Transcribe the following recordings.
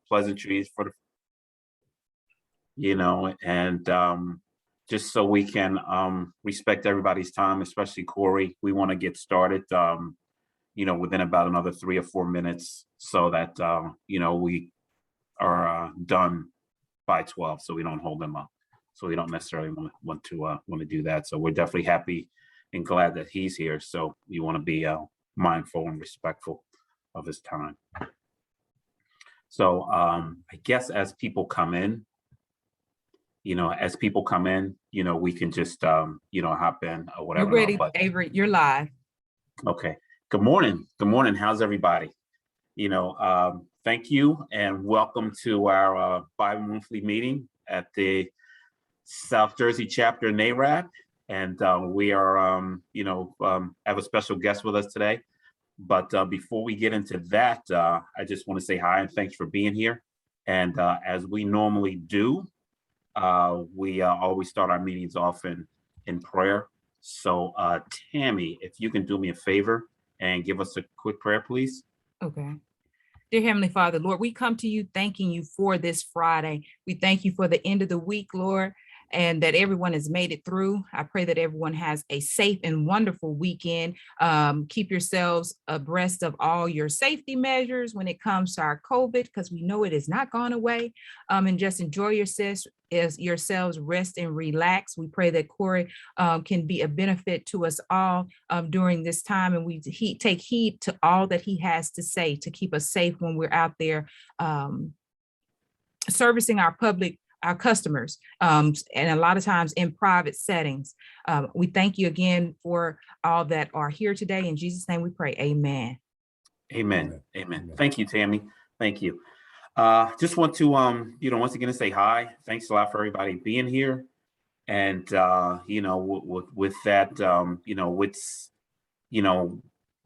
pleasantries for the, and just so we can respect everybody's time, especially Cory. We want to get started, within about another 3 or 4 minutes, so that we are done by 12, so we don't hold them up. So we don't necessarily want to do that. So we're definitely happy and glad that he's here. So we want to be mindful and respectful of his time. So I guess as people come in, we can just hop in or whatever. You're ready, Avery. You're live. Okay. Good morning. Good morning. How's everybody? Thank you and welcome to our bi-monthly meeting at the South Jersey chapter NAREB. And we are, have a special guest with us today. But before we get into that, I just want to say hi and thanks for being here. And as we normally do, we always start our meetings off in prayer. So Tammy, if you can do me a favor and give us a quick prayer, please. Okay. Dear Heavenly Father, Lord, we come to you thanking you for this Friday. We thank you for the end of the week, Lord, and that everyone has made it through. I pray that everyone has a safe and wonderful weekend. Keep yourselves abreast of all your safety measures when it comes to our COVID, because we know it has not gone away. And just enjoy yourselves, rest and relax. We pray that Cory can be a benefit to us all during this time, and we take heed to all that he has to say to keep us safe when we're out there servicing our customers, and a lot of times in private settings. We thank you again for all that are here today. In Jesus' name we pray, amen. Amen. Amen. Thank you, Tammy. Thank you. Just want to, once again say hi. Thanks a lot for everybody being here. And, with that, it's,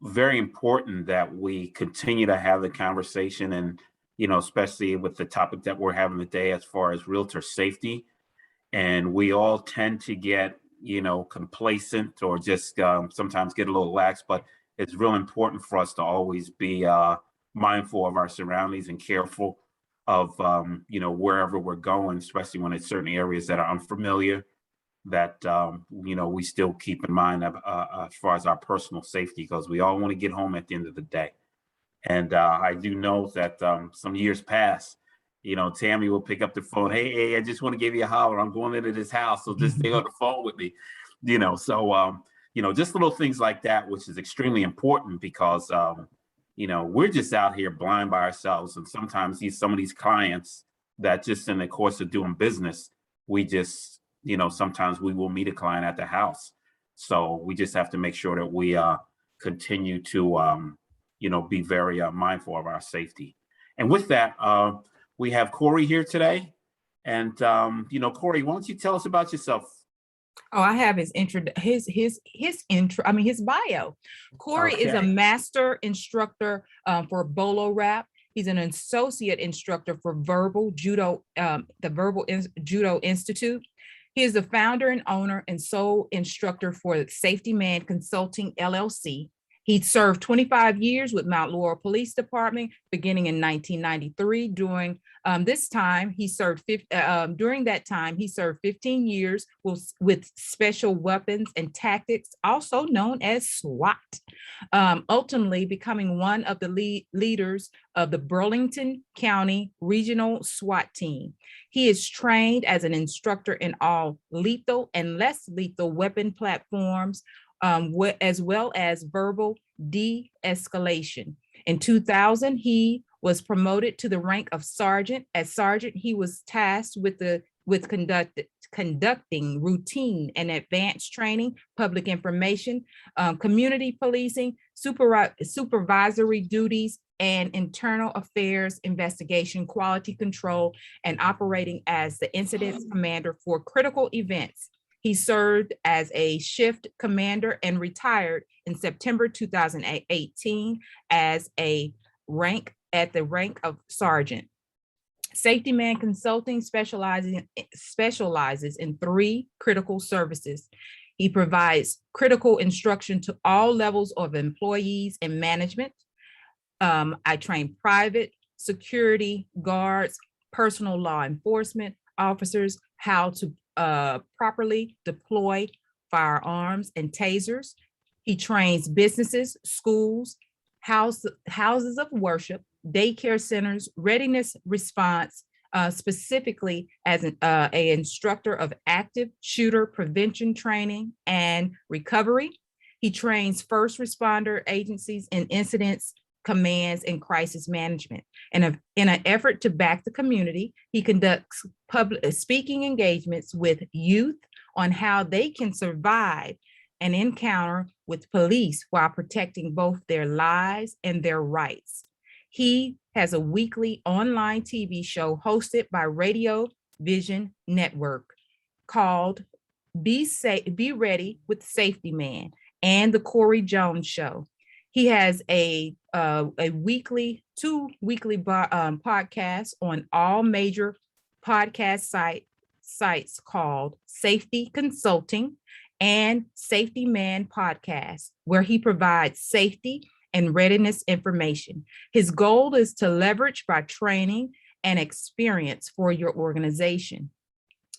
very important that we continue to have the conversation and, especially with the topic that we're having today as far as realtor safety. And we all tend to get, complacent or just sometimes get a little lax, but it's real important for us to always be mindful of our surroundings and careful of, wherever we're going, especially when it's certain areas that are unfamiliar, that, we still keep in mind as far as our personal safety, because we all want to get home at the end of the day. And I do know that some years past, Tammy will pick up the phone. Hey, I just want to give you a holler. I'm going into this house, so just stay on the phone with me. So just little things like that, which is extremely important because we're just out here blind by ourselves. And sometimes some of these clients that just in the course of doing business, we just, sometimes we will meet a client at the house. So we just have to make sure that we continue to be very mindful of our safety. And with that, we have Cory here today. And, Cory, why don't you tell us about yourself? Oh, I have his bio. Cory is a master instructor for Bolo Rap. He's an associate instructor for Verbal Judo, the Verbal Judo Institute. He is the founder and owner and sole instructor for Safety Man Consulting, LLC. He served 25 years with Mount Laurel Police Department, beginning in 1993. During that time, he served 15 years with Special Weapons and Tactics, also known as SWAT, ultimately becoming one of the leaders of the Burlington County Regional SWAT Team. He is trained as an instructor in all lethal and less lethal weapon platforms, as well as verbal de-escalation. In 2000, he was promoted to the rank of sergeant. As sergeant, he was tasked with conducting routine and advanced training, public information, community policing, supervisory duties, and internal affairs investigation, quality control, and operating as the incident commander for critical events. He served as a shift commander and retired in September 2018 as a rank of sergeant. Safety Man Consulting specializes in 3 critical services. He provides critical instruction to all levels of employees and management. I train private security guards, personal law enforcement officers how to properly deploy firearms and tasers. He trains businesses, schools, houses of worship, daycare centers, readiness response, specifically as a instructor of active shooter prevention training and recovery. He trains first responder agencies in incidents, commands, and crisis management. And in an effort to back the community, he conducts public speaking engagements with youth on how they can survive an encounter with police while protecting both their lives and their rights. He has a weekly online TV show hosted by Radio Vision Network called Be Ready with Safety Man and the Cory Jones Show. He has two weekly podcasts on all major podcast sites called Safety Consulting and Safety Man Podcast, where he provides safety and readiness information. His goal is to leverage by training and experience for your organization.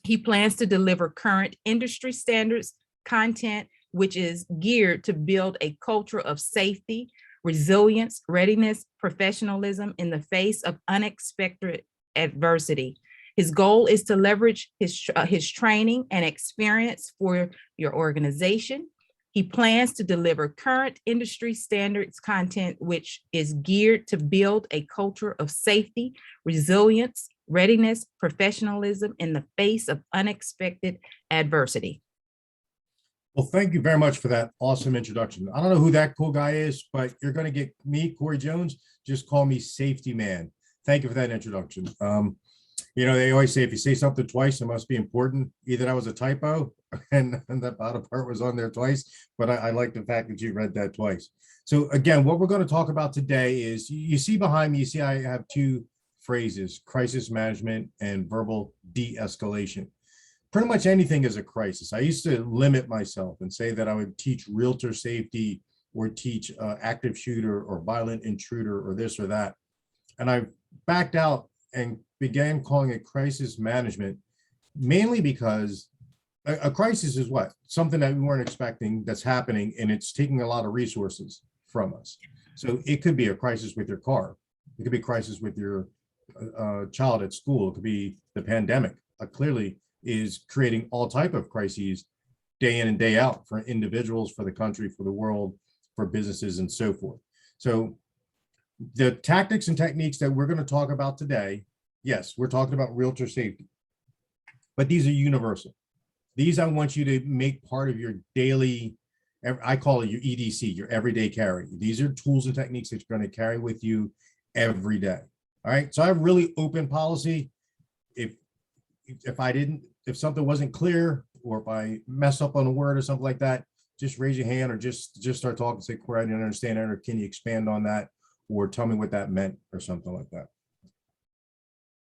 He plans to deliver current industry standards content, which is geared to build a culture of safety, resilience, readiness, professionalism in the face of unexpected adversity. His goal is to leverage his training and experience for your organization. He plans to deliver current industry standards content, which is geared to build a culture of safety, resilience, readiness, professionalism in the face of unexpected adversity. Well, thank you very much for that awesome introduction. I don't know who that cool guy is, but you're going to get me, Cory Jones. Just call me Safety Man. Thank you for that introduction. They always say if you say something twice, it must be important. Either that was a typo and that bottom part was on there twice, but I like the fact that you read that twice. So again, what we're going to talk about today is you see behind me, you see I have two phrases, crisis management and verbal de-escalation. Pretty much anything is a crisis. I used to limit myself and say that I would teach realtor safety or teach active shooter or violent intruder or this or that. And I backed out and began calling it crisis management, mainly because a crisis is what? Something that we weren't expecting that's happening, and it's taking a lot of resources from us. So it could be a crisis with your car. It could be a crisis with your child at school. It could be the pandemic. Clearly is creating all type of crises day in and day out for individuals, for the country, for the world, for businesses, and so forth. So the tactics and techniques that we're going to talk about today, yes, we're talking about realtor safety, but these are universal. These I want you to make part of your daily, I call it your EDC, your everyday carry. These are tools and techniques that you're going to carry with you every day. All right. So I have really open policy. If something wasn't clear, or if I mess up on a word or something like that, just raise your hand or just start talking, say, Cory, I didn't understand that, or can you expand on that, or tell me what that meant, or something like that.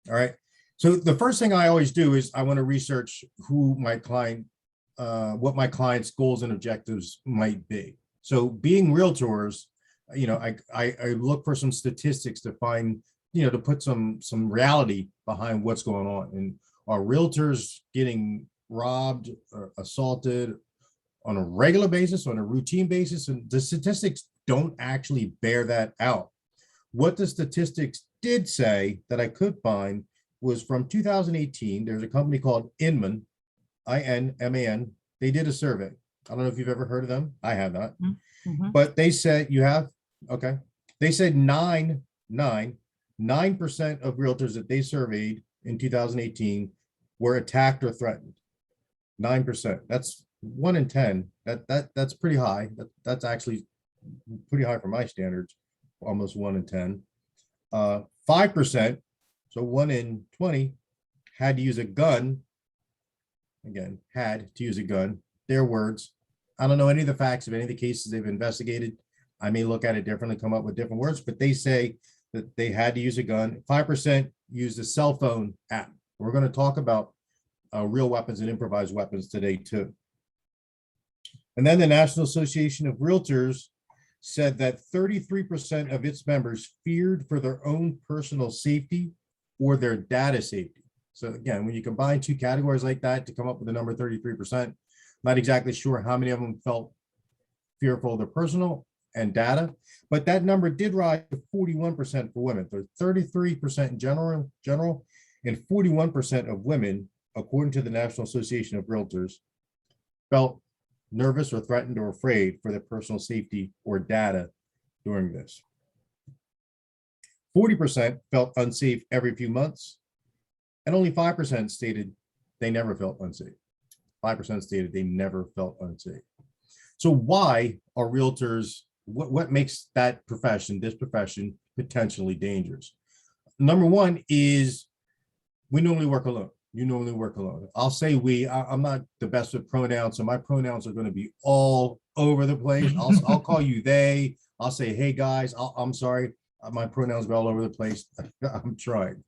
All right. So the first thing I always do is I want to research who my client, what my client's goals and objectives might be. So being realtors, I look for some statistics to find, to put some reality behind what's going on. And are realtors getting robbed or assaulted on a regular basis, on a routine basis? And the statistics don't actually bear that out. What the statistics did say that I could find was from 2018. There's a company called Inman, INMAN. They did a survey. I don't know if you've ever heard of them. I have not. Mm-hmm. But they said you have, okay. They said 9% of realtors that they surveyed in 2018 were attacked or threatened. 9%. That's 1 in 10. That's pretty high. That's actually pretty high for my standards. Almost 1 in 10. 5%. So 1 in 20 had to use a gun. Again, had to use a gun. Their words. I don't know any of the facts of any of the cases they've investigated. I may look at it differently, come up with different words, but they say that they had to use a gun. 5% used a cell phone app. We're going to talk about real weapons and improvised weapons today too. And then the National Association of Realtors said that 33% of its members feared for their own personal safety or their data safety. So again, when you combine two categories like that to come up with the number 33%, not exactly sure how many of them felt fearful of their personal and data, but that number did rise to 41% for women. So 33% in general, and 41% of women, according to the National Association of Realtors, felt nervous or threatened or afraid for their personal safety or data during this. 40% felt unsafe every few months, and only 5% stated they never felt unsafe. 5% stated they never felt unsafe. So why are realtors, what makes that profession, this profession, potentially dangerous? Number one is we normally work alone. You normally work alone. I'll say we, I'm not the best with pronouns, so my pronouns are going to be all over the place. I'll call you they. I'll say, hey guys, I'm sorry. My pronouns are all over the place. I'm trying.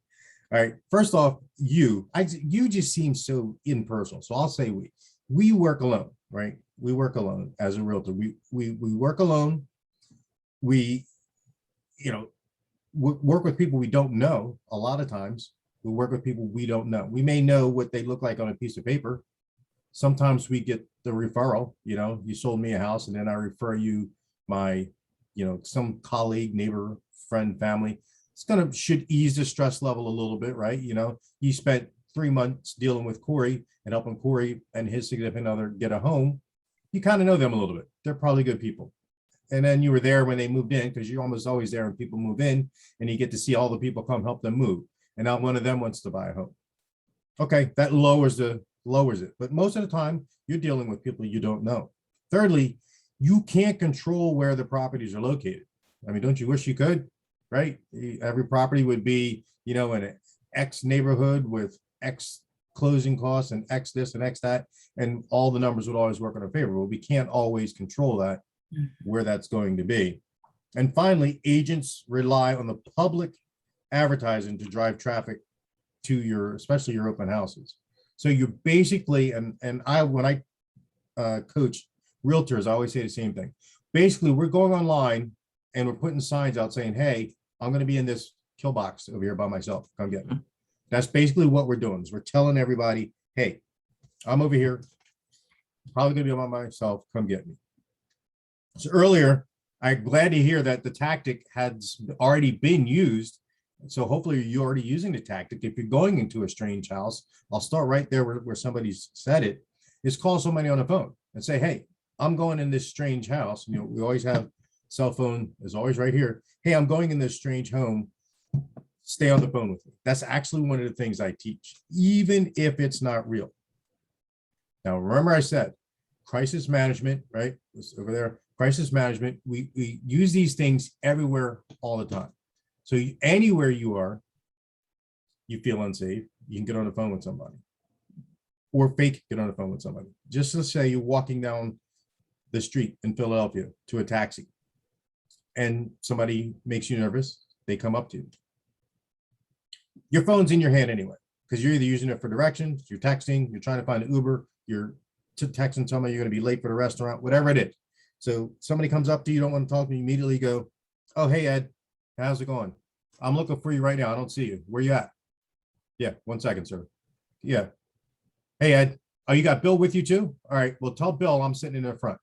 All right. First off, you just seem so impersonal. So I'll say we work alone, right? We work alone as a realtor. We work alone. We, work with people we don't know a lot of times. We work with people we don't know. We may know what they look like on a piece of paper. Sometimes we get the referral, you sold me a house and then I refer you my, some colleague, neighbor, friend, family. It's should ease the stress level a little bit, right? You spent 3 months dealing with Cory and helping Cory and his significant other get a home. You kind of know them a little bit. They're probably good people. And then you were there when they moved in, because you're almost always there when people move in and you get to see all the people come help them move. And now one of them wants to buy a home. Okay, that lowers it. But most of the time, you're dealing with people you don't know. Thirdly, you can't control where the properties are located. I mean, don't you wish you could, right? Every property would be, in an X neighborhood with X closing costs and X this and X that, and all the numbers would always work in our favor. But we can't always control that, where that's going to be. And finally, agents rely on the public advertising to drive traffic to especially your open houses. So you basically, and when I coach realtors, I always say the same thing. Basically, we're going online and we're putting signs out saying, hey, I'm going to be in this kill box over here by myself. Come get me. That's basically what we're doing, is we're telling everybody, hey, I'm over here, probably going to be by myself. Come get me. So earlier, I'm glad to hear that the tactic has already been used. So hopefully you're already using the tactic. If you're going into a strange house, I'll start right there where somebody's said it, is call somebody on the phone and say, hey, I'm going in this strange house. We always have cell phone is always right here. Hey, I'm going in this strange home. Stay on the phone with me. That's actually one of the things I teach, even if it's not real. Now, remember I said crisis management, right? It's over there. Crisis management. We use these things everywhere all the time. So anywhere you are, you feel unsafe, you can get on the phone with somebody, or fake get on the phone with somebody. Just to say you're walking down the street in Philadelphia to a taxi and somebody makes you nervous, they come up to you. Your phone's in your hand anyway, because you're either using it for directions, you're texting, you're trying to find an Uber, you're texting somebody, you're going to be late for the restaurant, whatever it is. So somebody comes up to you, you don't want to talk to you, immediately go, oh, hey, Ed, how's it going? I'm looking for you right now. I don't see you. Where you at? Yeah, 1 second, sir. Yeah. Hey, Ed. Oh, you got Bill with you too? All right. Well, tell Bill I'm sitting in the front.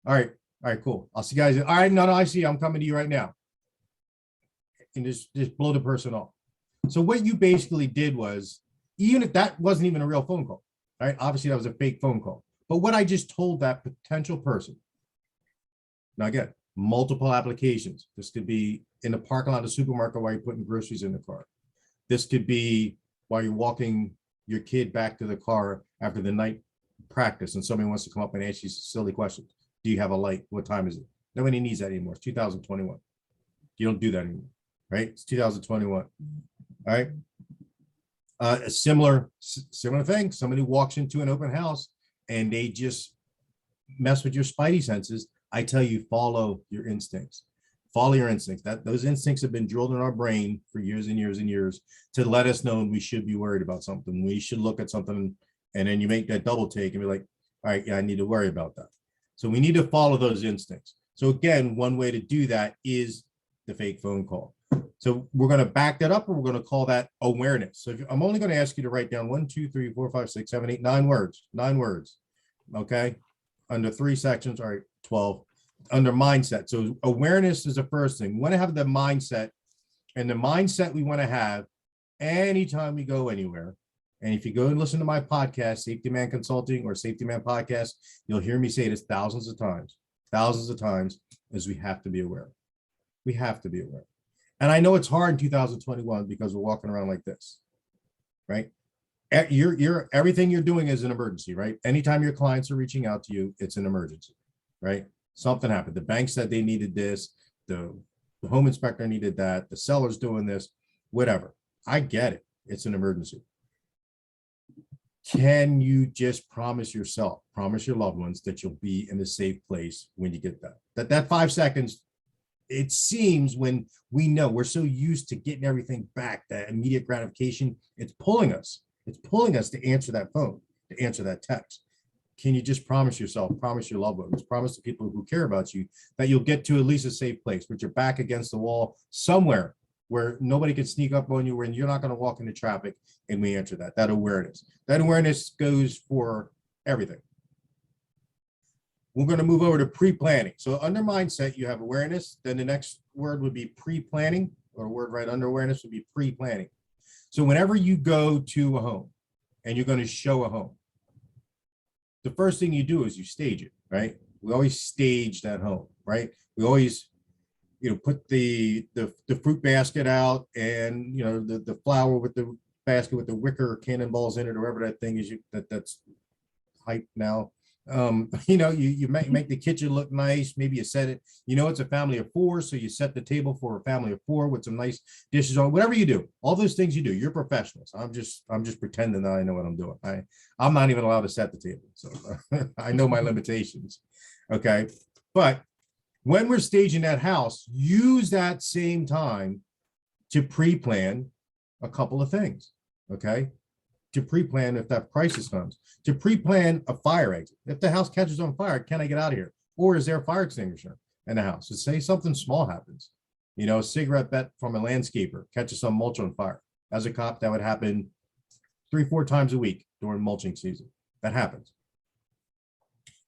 All right. All right, cool. I'll see you guys. All right. No, I see you. I'm coming to you right now. And just blow the person off. So what you basically did was, even if that wasn't even a real phone call, right? Obviously, that was a fake phone call. But what I just told that potential person, now again, multiple applications. This could be in the parking lot of the supermarket while you're putting groceries in the car. This could be while you're walking your kid back to the car after the night practice and somebody wants to come up and ask you silly questions. Do you have a light? What time is it? Nobody needs that anymore. It's 2021. You don't do that anymore, right? It's 2021. All right. A similar thing. Somebody walks into an open house and they just mess with your spidey senses. I tell you, follow your instincts. Follow your instincts. Those instincts have been drilled in our brain for years and years and years to let us know we should be worried about something. We should look at something, and then you make that double take and be like, all right, yeah, I need to worry about that. So we need to follow those instincts. So again, one way to do that is the fake phone call. So we're going to back that up, or we're going to call that awareness. So I'm only going to ask you to write down 1, 2, 3, 4, 5, 6, 7, 8, 9 words, 9 words. Okay. Under 3 sections. All right. 12 under mindset. So awareness is the first thing. We want to have the mindset, and the mindset we want to have anytime we go anywhere. And if you go and listen to my podcast, Safety Man Consulting or Safety Man Podcast, you'll hear me say this thousands of times, is we have to be aware. We have to be aware. And I know it's hard in 2021 because we're walking around like this, right? Everything you're doing is an emergency, right? Anytime your clients are reaching out to you, it's an emergency, right? Something happened. The bank said they needed this. The home inspector needed that. The seller's doing this, whatever. I get it. It's an emergency. Can you just promise yourself, promise your loved ones that you'll be in a safe place when you get that? That 5 seconds, it seems, when we know we're so used to getting everything back, that immediate gratification, it's pulling us. It's pulling us to answer that phone, to answer that text. Can you just promise yourself, promise your loved ones, promise the people who care about you that you'll get to at least a safe place, with your back against the wall somewhere where nobody can sneak up on you, and you're not going to walk into traffic, and we answer that awareness. That awareness goes for everything. We're going to move over to pre-planning. So under mindset, you have awareness. Then the next word would be pre-planning, or a word right under awareness would be pre-planning. So whenever you go to a home and you're going to show a home, the first thing you do is you stage it, right? We always stage that home, right? We always, put the fruit basket out, and, the flower with the basket with the wicker cannonballs in it, or whatever that thing is, that's hype now. You make the kitchen look nice. Maybe you set it, it's a family of 4, so you set the table for a family of 4 with some nice dishes on. Whatever you do, all those things you do, you're professionals. I'm just pretending that I know what I'm doing. I'm not even allowed to set the table, so I know my limitations. Okay, but when we're staging that house, use that same time to pre-plan a couple of things. Okay, to pre-plan if that crisis comes, to pre-plan a fire exit. If the house catches on fire, can I get out of here? Or is there a fire extinguisher in the house? So say something small happens, a cigarette butt from a landscaper catches some mulch on fire. As a cop, that would happen 3-4 times a week during mulching season. That happens.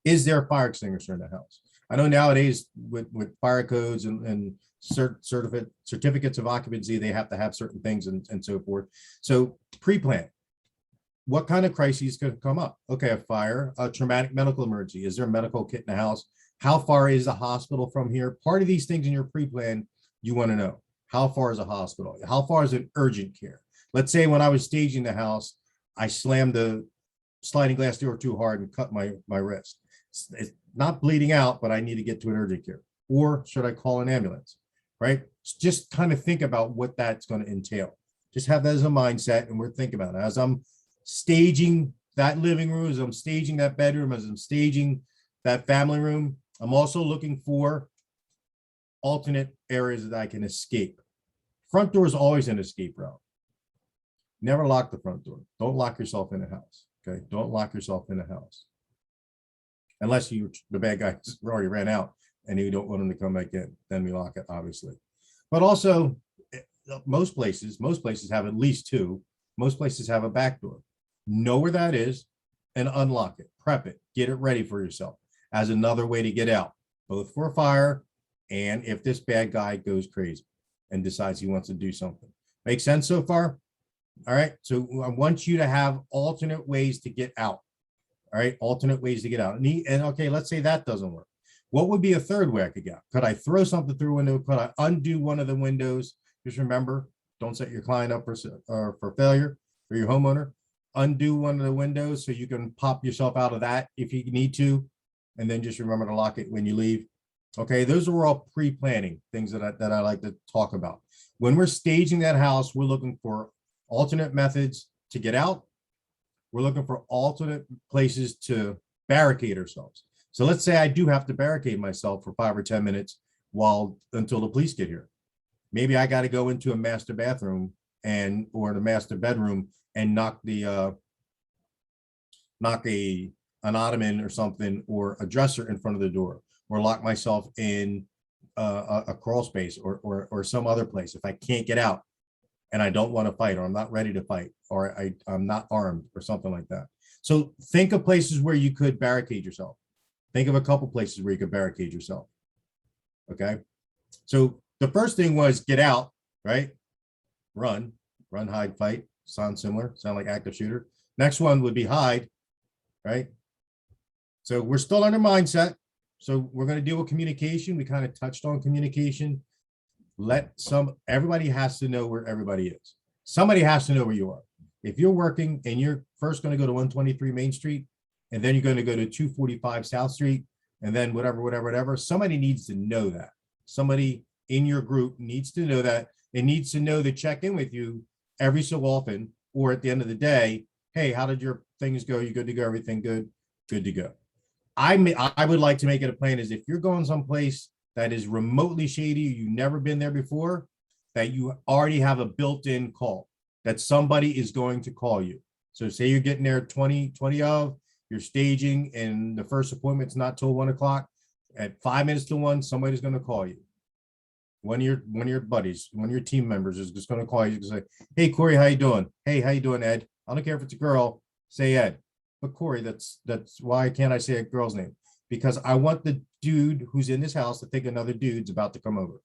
Is there a fire extinguisher in the house? I know nowadays with fire codes and certificates of occupancy, they have to have certain things and so forth. So pre-plan. What kind of crises could come up? Okay, a fire, a traumatic medical emergency. Is there a medical kit in the house? How far is the hospital from here? Part of these things in your pre-plan, you want to know. How far is a hospital? How far is an urgent care? Let's say when I was staging the house, I slammed the sliding glass door too hard and cut my wrist. It's not bleeding out, but I need to get to an urgent care. Or should I call an ambulance, right? Just kind of think about what that's going to entail. Just have that as a mindset, and we're thinking about it. As I'm staging that living room, as I'm staging that bedroom, as I'm staging that family room, I'm also looking for alternate areas that I can escape. Front door is always an escape route. Never lock the front door. Don't lock yourself in a house. Okay, don't lock yourself in a house. Unless the bad guys already ran out and you don't want them to come back in, then we lock it, obviously. But also, most places have at least 2. Most places have a back door. Know where that is and unlock it, prep it, get it ready for yourself as another way to get out, both for a fire and if this bad guy goes crazy and decides he wants to do something. Make sense so far? All right, so I want you to have alternate ways to get out. All right, alternate ways to get out. And okay, let's say that doesn't work. What would be a third way I could get out? Could I throw something through a window? Could I undo one of the windows? Just remember, don't set your client up for failure, for your homeowner. Undo one of the windows so you can pop yourself out of that if you need to. And then just remember to lock it when you leave. Okay, those are all pre-planning things that I like to talk about. When we're staging that house, we're looking for alternate methods to get out. We're looking for alternate places to barricade ourselves. So let's say I do have to barricade myself for 5 or 10 minutes until the police get here. Maybe I got to go into a master bathroom or the master bedroom and knock a an ottoman or something, or a dresser in front of the door, or lock myself in a crawl space or some other place if I can't get out and I don't want to fight, or I'm not ready to fight, or I'm not armed or something like that. So think of places where you could barricade yourself. Think of a couple places where you could barricade yourself. Okay. So the first thing was get out, right? Run, hide, fight. Sound similar, sound like active shooter. Next one would be hide, right? So we're still under mindset. So we're going to deal with communication. We kind of touched on communication. Everybody has to know where everybody is. Somebody has to know where you are. If you're working and you're first going to go to 123 Main Street, and then you're going to go to 245 South Street, and then whatever, somebody needs to know that. Somebody in your group needs to know that. It needs to know to check in with you every so often, or at the end of the day, hey, how did your things go? You good to go? Everything good? Good to go. I would like to make it a plan is if you're going someplace that is remotely shady, you've never been there before, that you already have a built-in call, that somebody is going to call you. So say you're getting there 20 of, you're staging, and the first appointment's not till 1 o'clock. At 5 minutes to 1, somebody's going to call you. One of your buddies, one of your team members is just going to call you and say, hey, Cory, how you doing? Hey, how you doing, Ed? I don't care if it's a girl, say Ed. But Cory, that's why can't I say a girl's name? Because I want the dude who's in this house to think another dude's about to come over.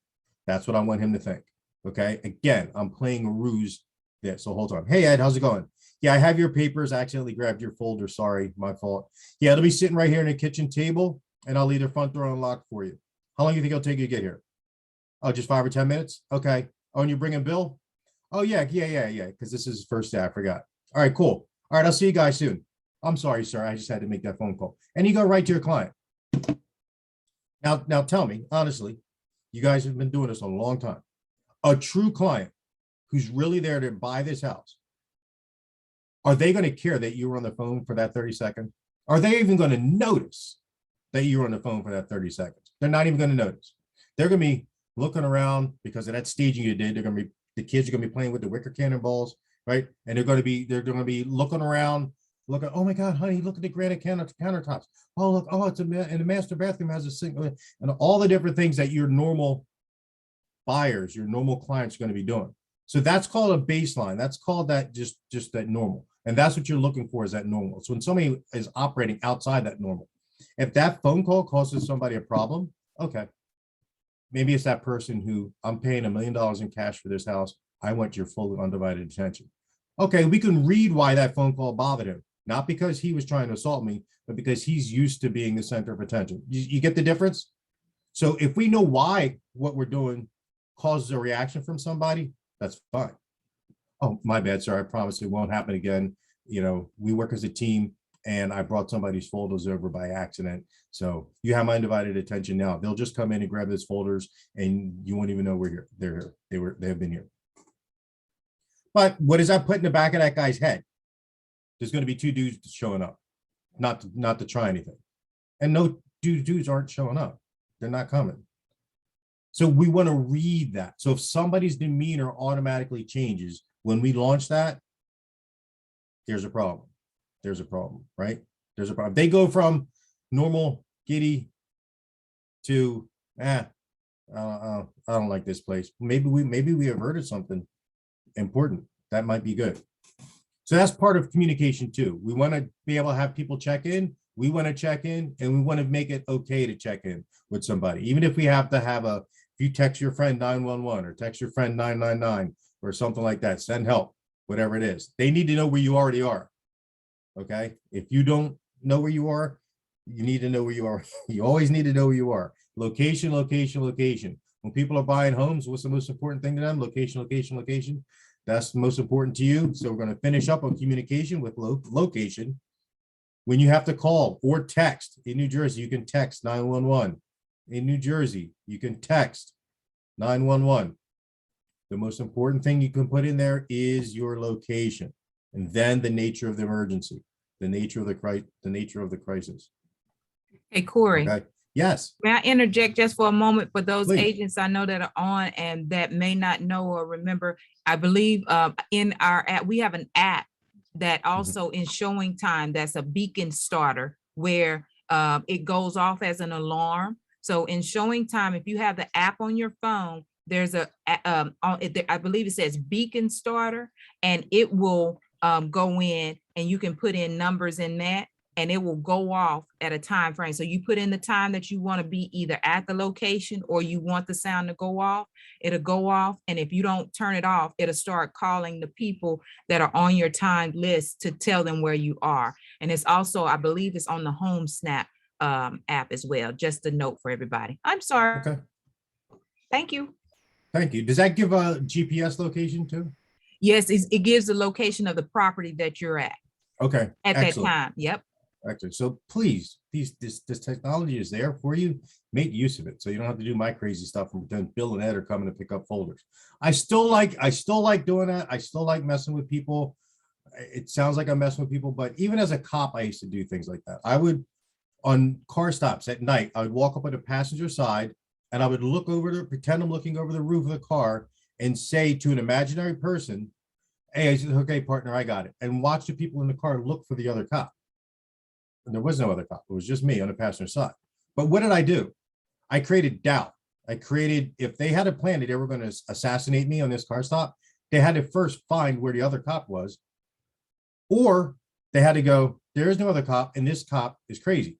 That's what I want him to think. Okay. Again, I'm playing a ruse there. So hold on. Hey, Ed, how's it going? Yeah, I have your papers. I accidentally grabbed your folder. Sorry, my fault. Yeah, it'll be sitting right here in the kitchen table, and I'll leave the front door unlocked for you. How long do you think it'll take you to get here? Oh, just 5 or 10 minutes? Okay. Oh, and you bringing Bill? Oh, yeah. Because this is his first day. I forgot. All right, cool. All right, I'll see you guys soon. I'm sorry, sir. I just had to make that phone call. And you go right to your client. Now tell me, honestly, you guys have been doing this a long time. A true client who's really there to buy this house, are they going to care that you were on the phone for that 30 seconds? Are they even going to notice that you were on the phone for that 30 seconds? They're not even going to notice. They're going to be looking around because of that staging you did. The kids are going to be playing with the wicker cannonballs, right? And they're going to be looking around, looking, oh my God, honey, look at the granite countertops. Oh, look, oh, and the master bathroom has a sink, and all the different things that your normal buyers, your normal clients are going to be doing. So that's called a baseline. That's called that just that normal. And that's what you're looking for, is that normal. So when somebody is operating outside that normal, if that phone call causes somebody a problem, okay, maybe it's that person who, I'm paying $1 million in cash for this house. I want your full undivided attention. Okay, we can read why that phone call bothered him. Not because he was trying to assault me, but because he's used to being the center of attention. You get the difference? So if we know why what we're doing causes a reaction from somebody, that's fine. Oh, my bad, sir. I promise it won't happen again. You know, we work as a team, and I brought somebody's folders over by accident. So you have my undivided attention now. They'll just come in and grab those folders, and you won't even know we're here. They're here. They have been here. But what does that put in the back of that guy's head? There's going to be 2 dudes showing up, not to try anything. And no dudes aren't showing up. They're not coming. So we want to read that. So if somebody's demeanor automatically changes when we launch that, there's a problem. There's a problem, right? There's a problem. They go from normal giddy to, I don't like this place. Maybe we averted something important. That might be good. So that's part of communication too. We want to be able to have people check in. We want to check in, and we want to make it okay to check in with somebody. Even if we have to have if you text your friend 911 or text your friend 999 or something like that, send help, whatever it is. They need to know where you already are. Okay. If you don't know where you are, you need to know where you are. You always need to know where you are. Location, location, location. When people are buying homes, what's the most important thing to them? Location, location, location. That's the most important to you. So we're going to finish up on communication with location. When you have to call or text in New Jersey, you can text 911. In New Jersey, you can text 911. The most important thing you can put in there is your location, and then the nature of the emergency, the nature of the crisis. Hey, Cory. Okay. Yes. May I interject just for a moment for those Please. agents I know that are on and that may not know or remember? I believe in our app, we have an app that also in showing time, that's a beacon starter where it goes off as an alarm. So in showing time, if you have the app on your phone, there's I believe it says beacon starter, and it will go in and you can put in numbers in that, and it will go off at a time frame. So you put in the time that you want to be either at the location or you want the sound to go off, it'll go off. And if you don't turn it off, it'll start calling the people that are on your timed list to tell them where you are. And it's also, I believe it's on the Home Snap app as well. Just a note for everybody. I'm sorry. Okay, Thank you. thank you. Does that give a GPS location too? Yes, it gives the location of the property that you're at Okay, that excellent. time. Yep. Excellent. So please, this technology is there for you. Make use of it, so you don't have to do my crazy stuff and then Bill and Ed are coming to pick up folders. I still like doing that. I still like messing with people. It sounds like I'm messing with people, but even as a cop, I used to do things like that. I would, on car stops at night, I would walk up on the passenger side and I would look over to pretend I'm looking over the roof of the car and say to an imaginary person, "Hey," I said, "Okay, partner, I got it," and watch the people in the car look for the other cop. And there was no other cop. It was just me on the passenger side. But what did I do? I created doubt. I created, if they had a plan that they were going to assassinate me on this car stop, they had to first find where the other cop was, or they had to go, there is no other cop and this cop is crazy.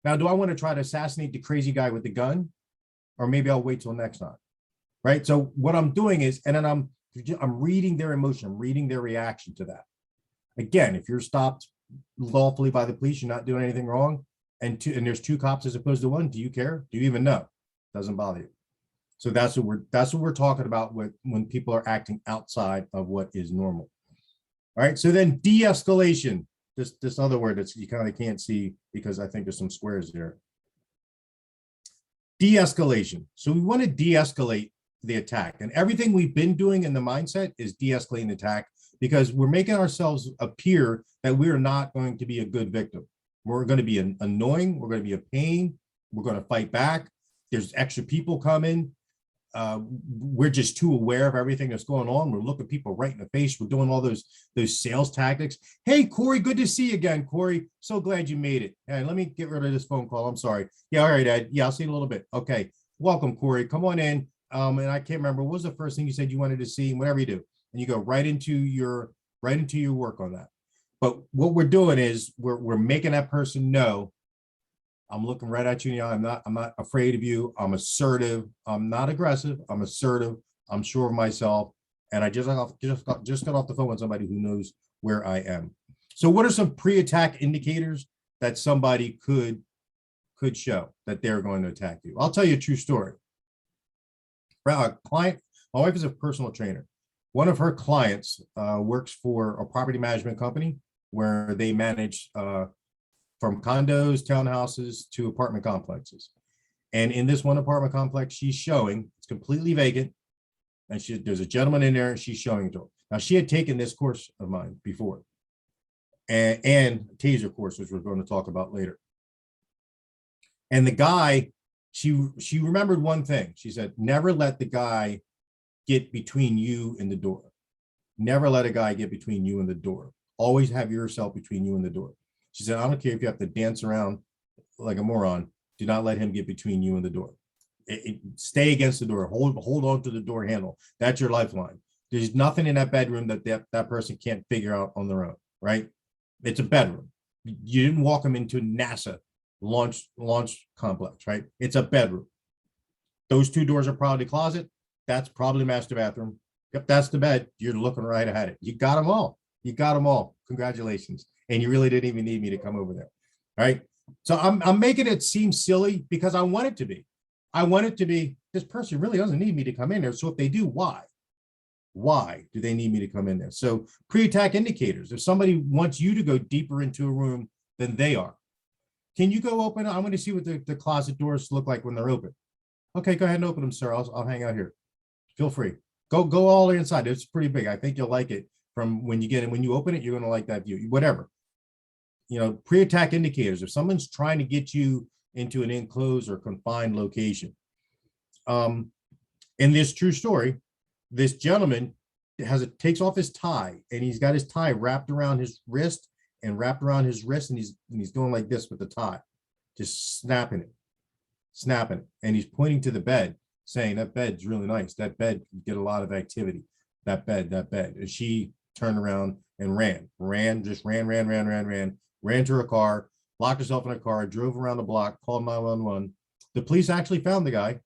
Now, do I want to try to assassinate the crazy guy with the gun? Or maybe I'll wait till next time, right? So what I'm doing is, and then I'm reading their emotion, I'm reading their reaction to that. Again, if you're stopped lawfully by the police, you're not doing anything wrong, and there's two cops as opposed to one, do you care? Do you even know? Doesn't bother you. So that's what we're talking about when people are acting outside of what is normal. All right, so then de-escalation, this other word that you kind of can't see because I think there's some squares there. De-escalation. So we want to de-escalate the attack, and everything we've been doing in the mindset is de-escalating the attack, because we're making ourselves appear that we're not going to be a good victim. We're going to be annoying. We're going to be a pain. We're going to fight back. There's extra people coming. We're just too aware of everything that's going on. We're looking people right in the face. We're doing all those sales tactics. Hey, Cory, good to see you again. Cory, so glad you made it. And let me get rid of this phone call. I'm sorry. Yeah, all right, Ed. Yeah, I'll see you in a little bit. Okay, welcome, Cory. Come on in. And I can't remember, what was the first thing you said you wanted to see? Whatever you do, and you go right into your work on that. But what we're doing is we're making that person know, I'm looking right at you in the eye. I'm not afraid of you. I'm assertive. I'm not aggressive. I'm assertive. I'm sure of myself. And I just got off the phone with somebody who knows where I am. So what are some pre-attack indicators that somebody could show that they're going to attack you? I'll tell you a true story. A client, my wife is a personal trainer. One of her clients works for a property management company where they manage from condos, townhouses to apartment complexes. And in this one apartment complex, she's showing, it's completely vacant. And there's a gentleman in there and she's showing it to him. Now, she had taken this course of mine before and taser course, which we're going to talk about later. And the guy, she remembered one thing. She said, never let the guy get between you and the door. Never let a guy get between you and the door. Always have yourself between you and the door. She said, I don't care if you have to dance around like a moron. Do not let him get between you and the door. Stay against the door. Hold on to the door handle. That's your lifeline. There's nothing in that bedroom that person can't figure out on their own, right? It's a bedroom. You didn't walk them into NASA launch complex, right? It's a bedroom. Those two doors are probably closet. That's probably master bathroom. Yep, that's the bed. You're looking right at it. You got them all. You got them all. Congratulations. And you really didn't even need me to come over there, right? So I'm making it seem silly because I want it to be. I want it to be, this person really doesn't need me to come in there. So if they do, why? Why do they need me to come in there? So pre-attack indicators. If somebody wants you to go deeper into a room than they are, can you go open? I want to see what the closet doors look like when they're open. Okay, go ahead and open them, sir. I'll hang out here. Feel free. Go all the way inside. It's pretty big. I think you'll like it from when you get in. When you open it, you're going to like that view. Whatever. You know, pre-attack indicators. If someone's trying to get you into an enclosed or confined location. In this true story, this gentleman takes off his tie and he's got his tie wrapped around his wrist and wrapped around his wrist, and he's doing like this with the tie, just snapping it. And he's pointing to the bed, saying, that bed's really nice. That bed can get a lot of activity. That bed. And she turned around and ran to her car, locked herself in her car, drove around the block, called 911. The police actually found the guy.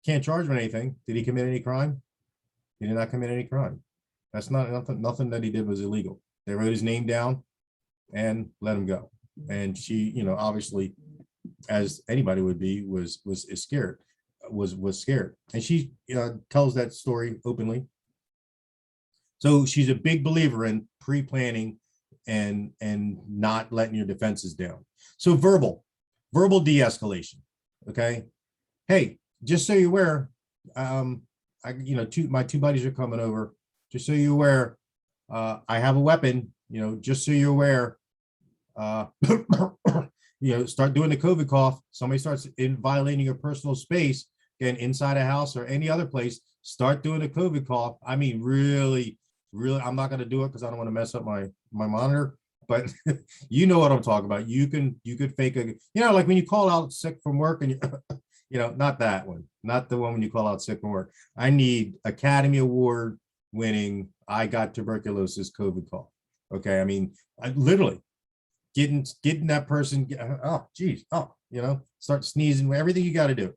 Can't charge him anything. Did he commit any crime? He did not commit any crime. That's nothing that he did was illegal. They wrote his name down and let him go. And she, obviously, as anybody would be, was scared. And she tells that story openly. So she's a big believer in pre-planning and not letting your defenses down. So verbal de-escalation. Okay. Hey, just so you're aware, my two buddies are coming over. Just so you're aware, I have a weapon. Just so you're aware. Start doing the COVID cough. Somebody starts violating your personal space, again, inside a house or any other place. Start doing the COVID cough. I mean, really, I'm not going to do it because I don't want to mess up my monitor. But you know what I'm talking about. You could fake like when you call out sick from work and not that one, not the one when you call out sick from work. I need Academy Award winning, I got tuberculosis COVID cough. Okay. I mean, I literally getting that person, start sneezing, everything you got to do.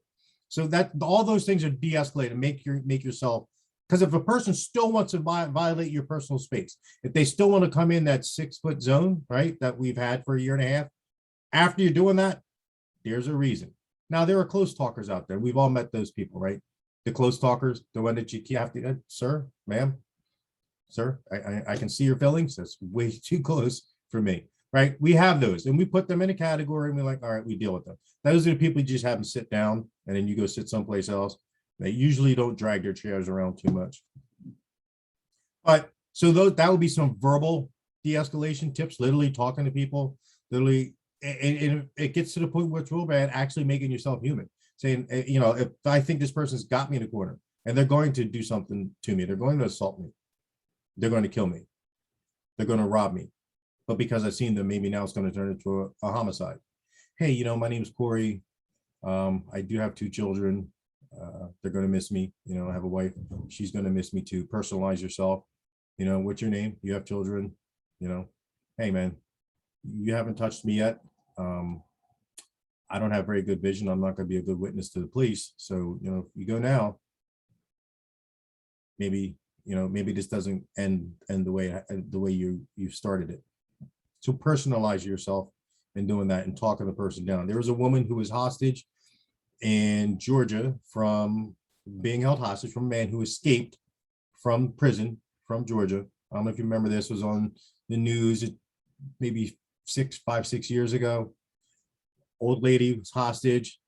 So that all those things are de-escalated. Make yourself, because if a person still wants to violate your personal space, if they still want to come in that 6 foot zone, right, that we've had for a year and a half, after you're doing that, there's a reason. Now there are close talkers out there. We've all met those people, right? The close talkers, the one that you have to, sir, ma'am, sir, I can see your feelings. That's way too close for me, right? We have those and we put them in a category and we're like, all right, we deal with them. Those are the people you just have them sit down and then you go sit someplace else. They usually don't drag their chairs around too much. But so that would be some verbal de-escalation tips, literally talking to people, literally, and it gets to the point where it's real bad, actually making yourself human. Saying, if I think this person's got me in a corner and they're going to do something to me, they're going to assault me, they're going to kill me, they're going to rob me. But because I've seen them, maybe now it's going to turn into a homicide. Hey, my name is Cory. I do have 2 children. They're going to miss me. I have a wife. She's going to miss me too. Personalize yourself. What's your name? You have children. Hey, man, you haven't touched me yet. I don't have very good vision. I'm not going to be a good witness to the police. So, if you go now, maybe this doesn't end the way you started it. So personalize yourself in doing that and talking the person down. There was a woman who was hostage in Georgia from being held hostage from a man who escaped from prison from Georgia. I don't know if you remember, this was on the news maybe 5, 6 years ago. Old lady was hostage.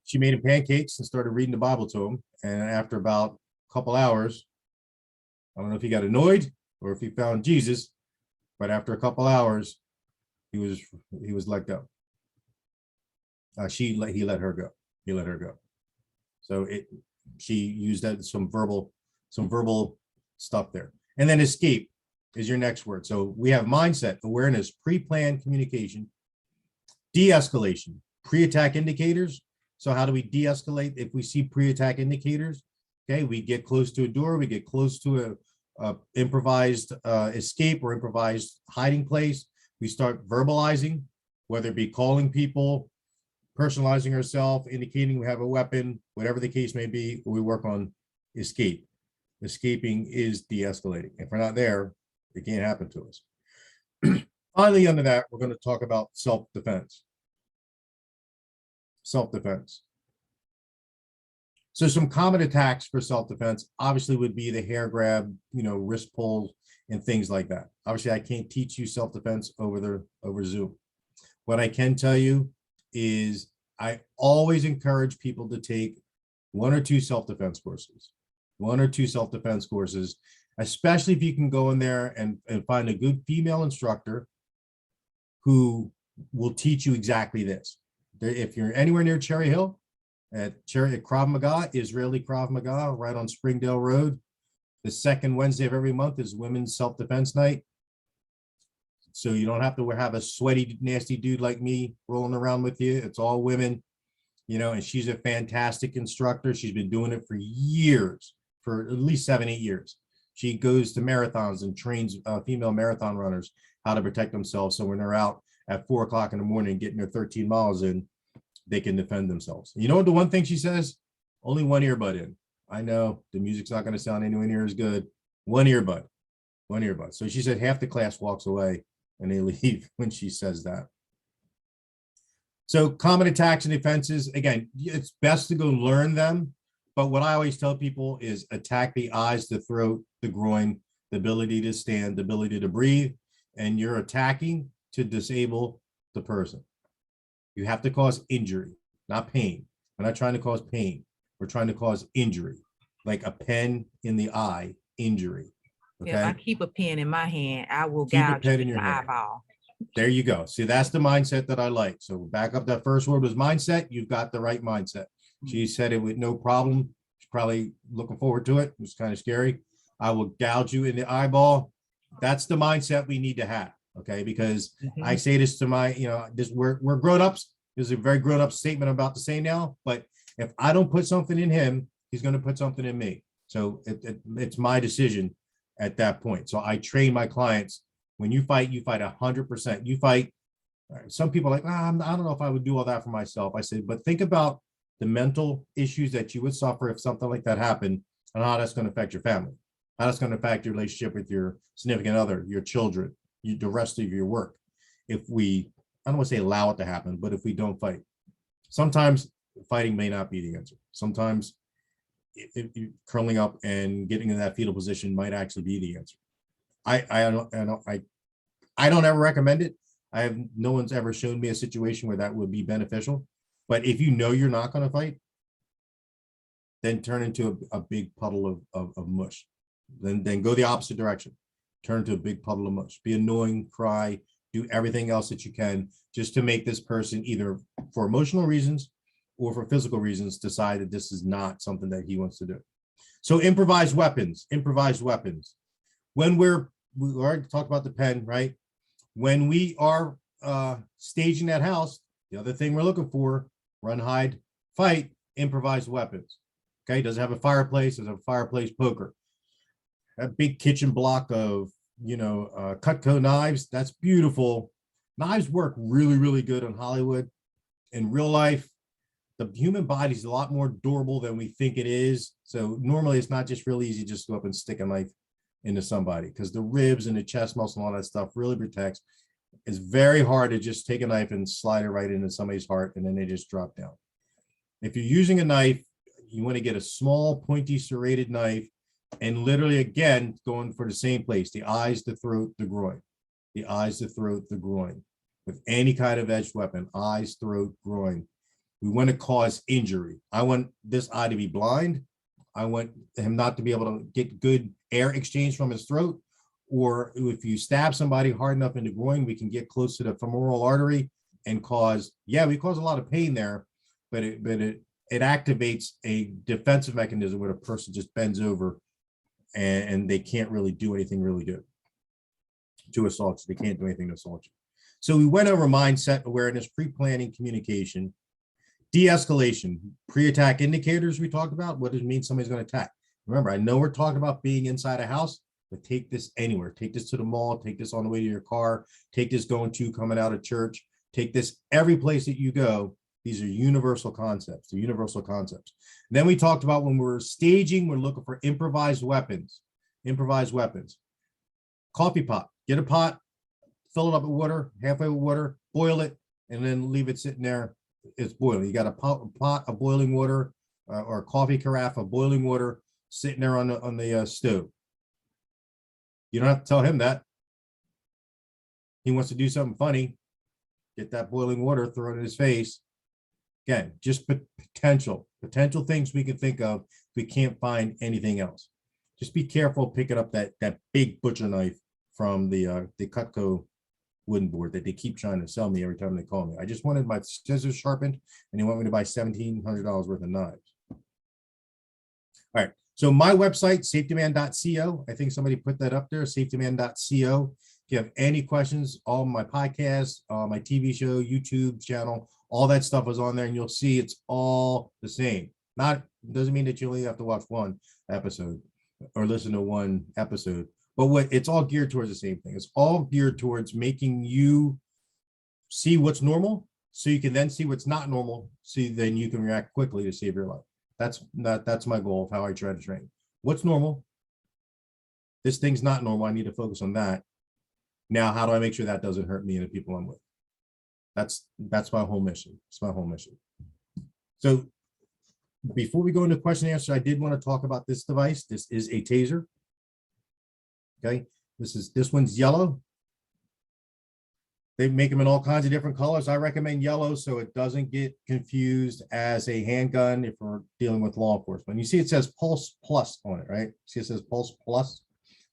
She made him pancakes and started reading the Bible to him. And after about a couple hours, I don't know if he got annoyed or if he found Jesus, but after a couple hours, he was let go. He let her go. He let her go. So she used that some verbal stuff there. And then escape is your next word. So we have mindset, awareness, pre-planned communication, de-escalation, pre-attack indicators. So how do we de-escalate if we see pre-attack indicators? Okay, we get close to a door, we get close to a improvised escape or improvised hiding place. We start verbalizing, whether it be calling people, personalizing ourselves, indicating we have a weapon, whatever the case may be. We work on escape. Escaping is de-escalating. If we're not there, it can't happen to us. Finally, under that, we're going to talk about self-defense. Self-defense. So some common attacks for self-defense obviously would be the hair grab, wrist pulls and things like that. Obviously, I can't teach you self-defense over Zoom. What I can tell you is I always encourage people to take 1 or 2 self-defense courses. 1 or 2 self-defense courses, especially if you can go in there and find a good female instructor who will teach you exactly this. If you're anywhere near Cherry Hill, at Krav Maga, Israeli Krav Maga, right on Springdale Road, the second Wednesday of every month is Women's Self-Defense Night. So you don't have to have a sweaty, nasty dude like me rolling around with you. It's all women, and she's a fantastic instructor. She's been doing it for years, for at least 7-8 years. She goes to marathons and trains female marathon runners how to protect themselves. So when they're out at 4 o'clock in the morning, getting their 13 miles in, they can defend themselves. You know what the one thing she says? Only one earbud in. I know the music's not going to sound anywhere near as good. One earbud. So she said half the class walks away and they leave when she says that. So common attacks and defenses, again, it's best to go learn them. But what I always tell people is attack the eyes, the throat, the groin, the ability to stand, the ability to breathe, and you're attacking to disable the person. You have to cause injury, not pain. We're not trying to cause pain. We're trying to cause injury, like a pen in the eye, injury. Okay. If I keep a pen in my hand, I will Keep a gouge pen you in in your the hand. eyeball. There you go. See, that's the mindset that I like. So back up, that first word was mindset. You've got the right mindset. She said it with no problem. She's probably looking forward to it. It was kind of scary. I will gouge you in the eyeball. That's the mindset we need to have. Okay. Because I say this to my, we're grown-ups. This is a very grown-up statement I'm about to say now. But if I don't put something in him, he's going to put something in me. So it's my decision at that point. So I train my clients. When you fight 100%. You fight. Some people are like, I don't know if I would do all that for myself. I said, but think about the mental issues that you would suffer if something like that happened, and how that's going to affect your family, how that's going to affect your relationship with your significant other, your children, the rest of your work. If we, I don't want to say allow it to happen, but if we don't fight, sometimes fighting may not be the answer. Sometimes curling up and getting in that fetal position might actually be the answer. I don't ever recommend it. No one's ever shown me a situation where that would be beneficial. But if you know you're not going to fight, then turn into a big puddle of mush. Then go the opposite direction. Turn into a big puddle of mush. Be annoying, cry, do everything else that you can just to make this person, either for emotional reasons or for physical reasons, decide that this is not something that he wants to do. So improvised weapons. When we already talked about the pen, right? When we are staging that house, the other thing we're looking for: run, hide, fight, improvised weapons. Okay, does it have a fireplace? Does it have a fireplace poker? A big kitchen block of, Cutco knives. That's beautiful. Knives work really, really good in Hollywood. In real life, the human body is a lot more durable than we think it is. So normally it's not just real easy just to go up and stick a knife into somebody, because the ribs and the chest muscle and all that stuff really protects. It's very hard to just take a knife and slide it right into somebody's heart and then they just drop down. If you're using a knife, you want to get a small, pointy, serrated knife, and literally, again, going for the same place: the eyes, the throat, the groin. The eyes, the throat, the groin. With any kind of edged weapon: eyes, throat, groin. We want to cause injury. I want this eye to be blind. I want him not to be able to get good air exchange from his throat. Or if you stab somebody hard enough in the groin, we can get close to the femoral artery and we cause a lot of pain there, but it activates a defensive mechanism where the person just bends over and they can't really do anything really good to assault you. They can't do anything to assault you. So we went over mindset, awareness, pre-planning, communication, de-escalation, pre-attack indicators we talked about. What does it mean somebody's going to attack? Remember, I know we're talking about being inside a house, but take this anywhere. Take this to the mall. Take this on the way to your car. Take this coming out of church. Take this every place that you go. These are universal concepts. They're universal concepts. And then we talked about when we're staging, we're looking for improvised weapons. Improvised weapons. Coffee pot. Get a pot, fill it up with water, halfway with water, boil it, and then leave it sitting there. It's boiling. You got a pot of boiling water or a coffee carafe of boiling water sitting there on the stove. You don't have to tell him that. He wants to do something funny. Get that boiling water, throw it in his face. Again, just potential things we can think of. We can't find anything else. Just be careful picking up that big butcher knife from the Cutco wooden board that they keep trying to sell me every time they call me. I just wanted my scissors sharpened, and they want me to buy $1,700 worth of knives. All right. So my website, safetyman.co. I think somebody put that up there, safetyman.co. you have any questions, all my podcasts, my TV show, YouTube channel, all that stuff is on there, and you'll see it's all the same. Not doesn't mean that you only have to watch one episode or listen to one episode, but what it's all geared towards the same thing. It's all geared towards making you see what's normal, so you can then see what's not normal, so then you can react quickly to save your life. That's my goal of how I try to train. What's normal? This thing's not normal. I need to focus on that. Now, how do I make sure that doesn't hurt me and the people I'm with? That's my whole mission. It's my whole mission. So before we go into question and answer, I did want to talk about this device. This is a taser. Okay, this one's yellow. They make them in all kinds of different colors. I recommend yellow so it doesn't get confused as a handgun if we're dealing with law enforcement. You see it says Pulse Plus on it, right? See it says Pulse Plus.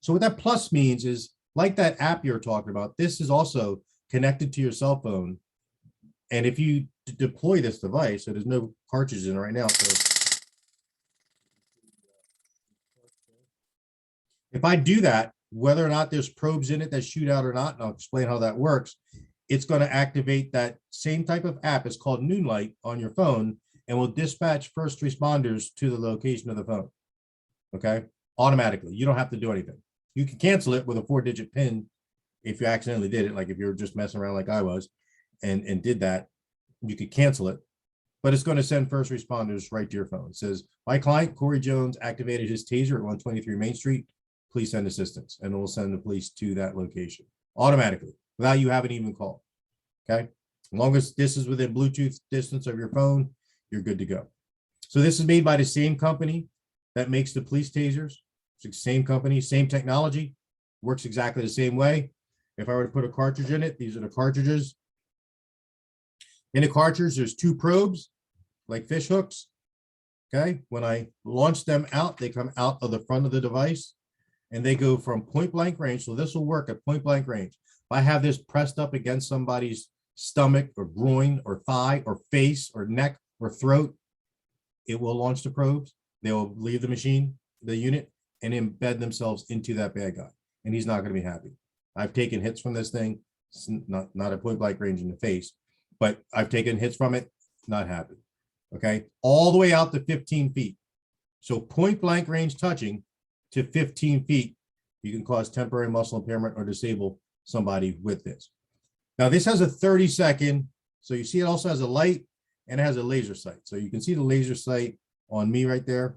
So what that plus means is, like that app you're talking about, this is also connected to your cell phone. And if you deploy this device, so there's no cartridge in it right now. So if I do that, whether or not there's probes in it that shoot out or not, and I'll explain how that works, it's going to activate that same type of app. It's called Noonlight on your phone, and will dispatch first responders to the location of the phone. Okay, automatically. You don't have to do anything. You can cancel it with a 4-digit PIN if you accidentally did it, like if you're just messing around like I was and did that, you could cancel it. But it's going to send first responders right to your phone. It says, my client, Cory Jones, activated his taser at 123 Main Street. Please send assistance, and it will send the police to that location automatically without you having even called. Okay, as long as this is within Bluetooth distance of your phone, you're good to go. So this is made by the same company that makes the police tasers. It's the same company, same technology, works exactly the same way. If I were to put a cartridge in it, these are the cartridges. In the cartridge, there's 2 probes, like fish hooks. Okay, when I launch them out, they come out of the front of the device, and they go from point blank range. So this will work at point blank range. If I have this pressed up against somebody's stomach or groin or thigh or face or neck or throat, it will launch the probes. They will leave the machine, the unit, and embed themselves into that bad guy. And he's not going to be happy. I've taken hits from this thing, not at point blank range in the face, but I've taken hits from it, not happy. Okay, all the way out to 15 feet. So point blank range touching to 15 feet, you can cause temporary muscle impairment or disable somebody with this. Now this has a 30-second, so you see it also has a light and it has a laser sight. So you can see the laser sight on me right there.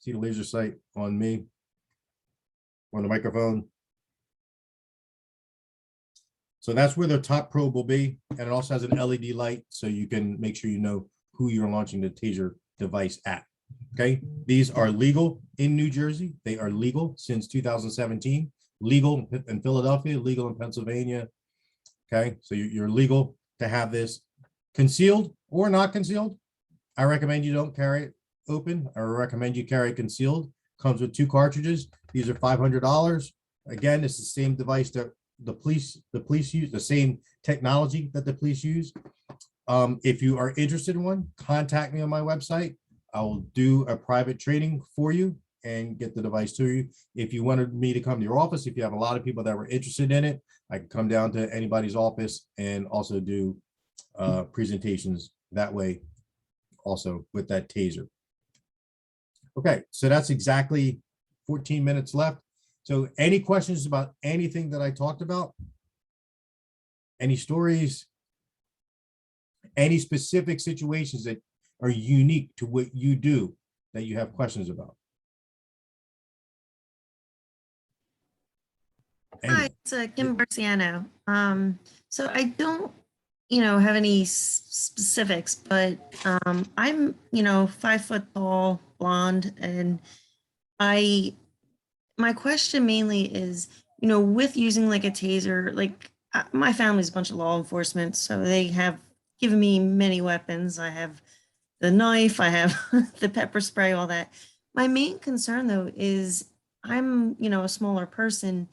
See the laser sight on me on the microphone. So that's where the top probe will be. And it also has an LED light, so you can make sure you know who you're launching the taser device at. Okay, these are legal in New Jersey. They are legal since 2017. Legal in Philadelphia, legal in Pennsylvania. Okay, so you're legal to have this concealed or not concealed. I recommend you don't carry it open. I recommend you carry it concealed. Comes with 2 cartridges. These are $500. Again, it's the same device that the police use, the same technology that the police use. If you are interested in one, contact me on my website. I will do a private training for you and get the device to you. If you wanted me to come to your office, if you have a lot of people that were interested in it, I can come down to anybody's office and also do presentations that way also with that taser. Okay, so that's exactly 14 minutes left. So any questions about anything that I talked about? Any stories? Any specific situations that are unique to what you do that you have questions about? Hi, it's Kim Barciano. So I don't, have any specifics, but I'm, 5 foot tall, blonde, and my question mainly is, with using like a taser, like my family's a bunch of law enforcement, so they have given me many weapons. I have the knife, I have the pepper spray, all that. My main concern though is I'm, a smaller person.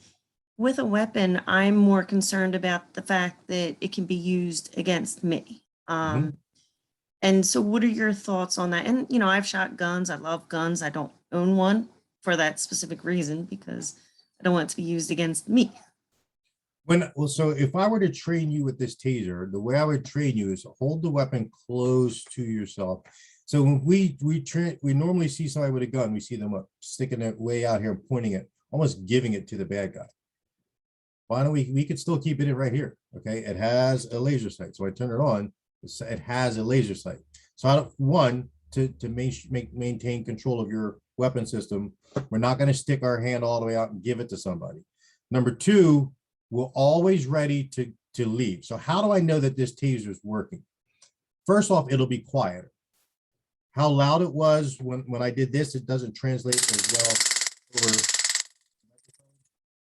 With a weapon, I'm more concerned about the fact that it can be used against me. And so what are your thoughts on that? And, I've shot guns. I love guns. I don't own one for that specific reason because I don't want it to be used against me. Well, so if I were to train you with this taser, the way I would train you is hold the weapon close to yourself. So when we normally see somebody with a gun, we see them sticking it way out here and pointing it, almost giving it to the bad guy. Why don't we could still keep it in right here. Okay, it has a laser sight. So I turn it on, it has a laser sight. So I don't, one, to maintain control of your weapon system, we're not going to stick our hand all the way out and give it to somebody. Number two, we're always ready to leave. So how do I know that this taser is working? First off, it'll be quieter. How loud it was when I did this, it doesn't translate as well over,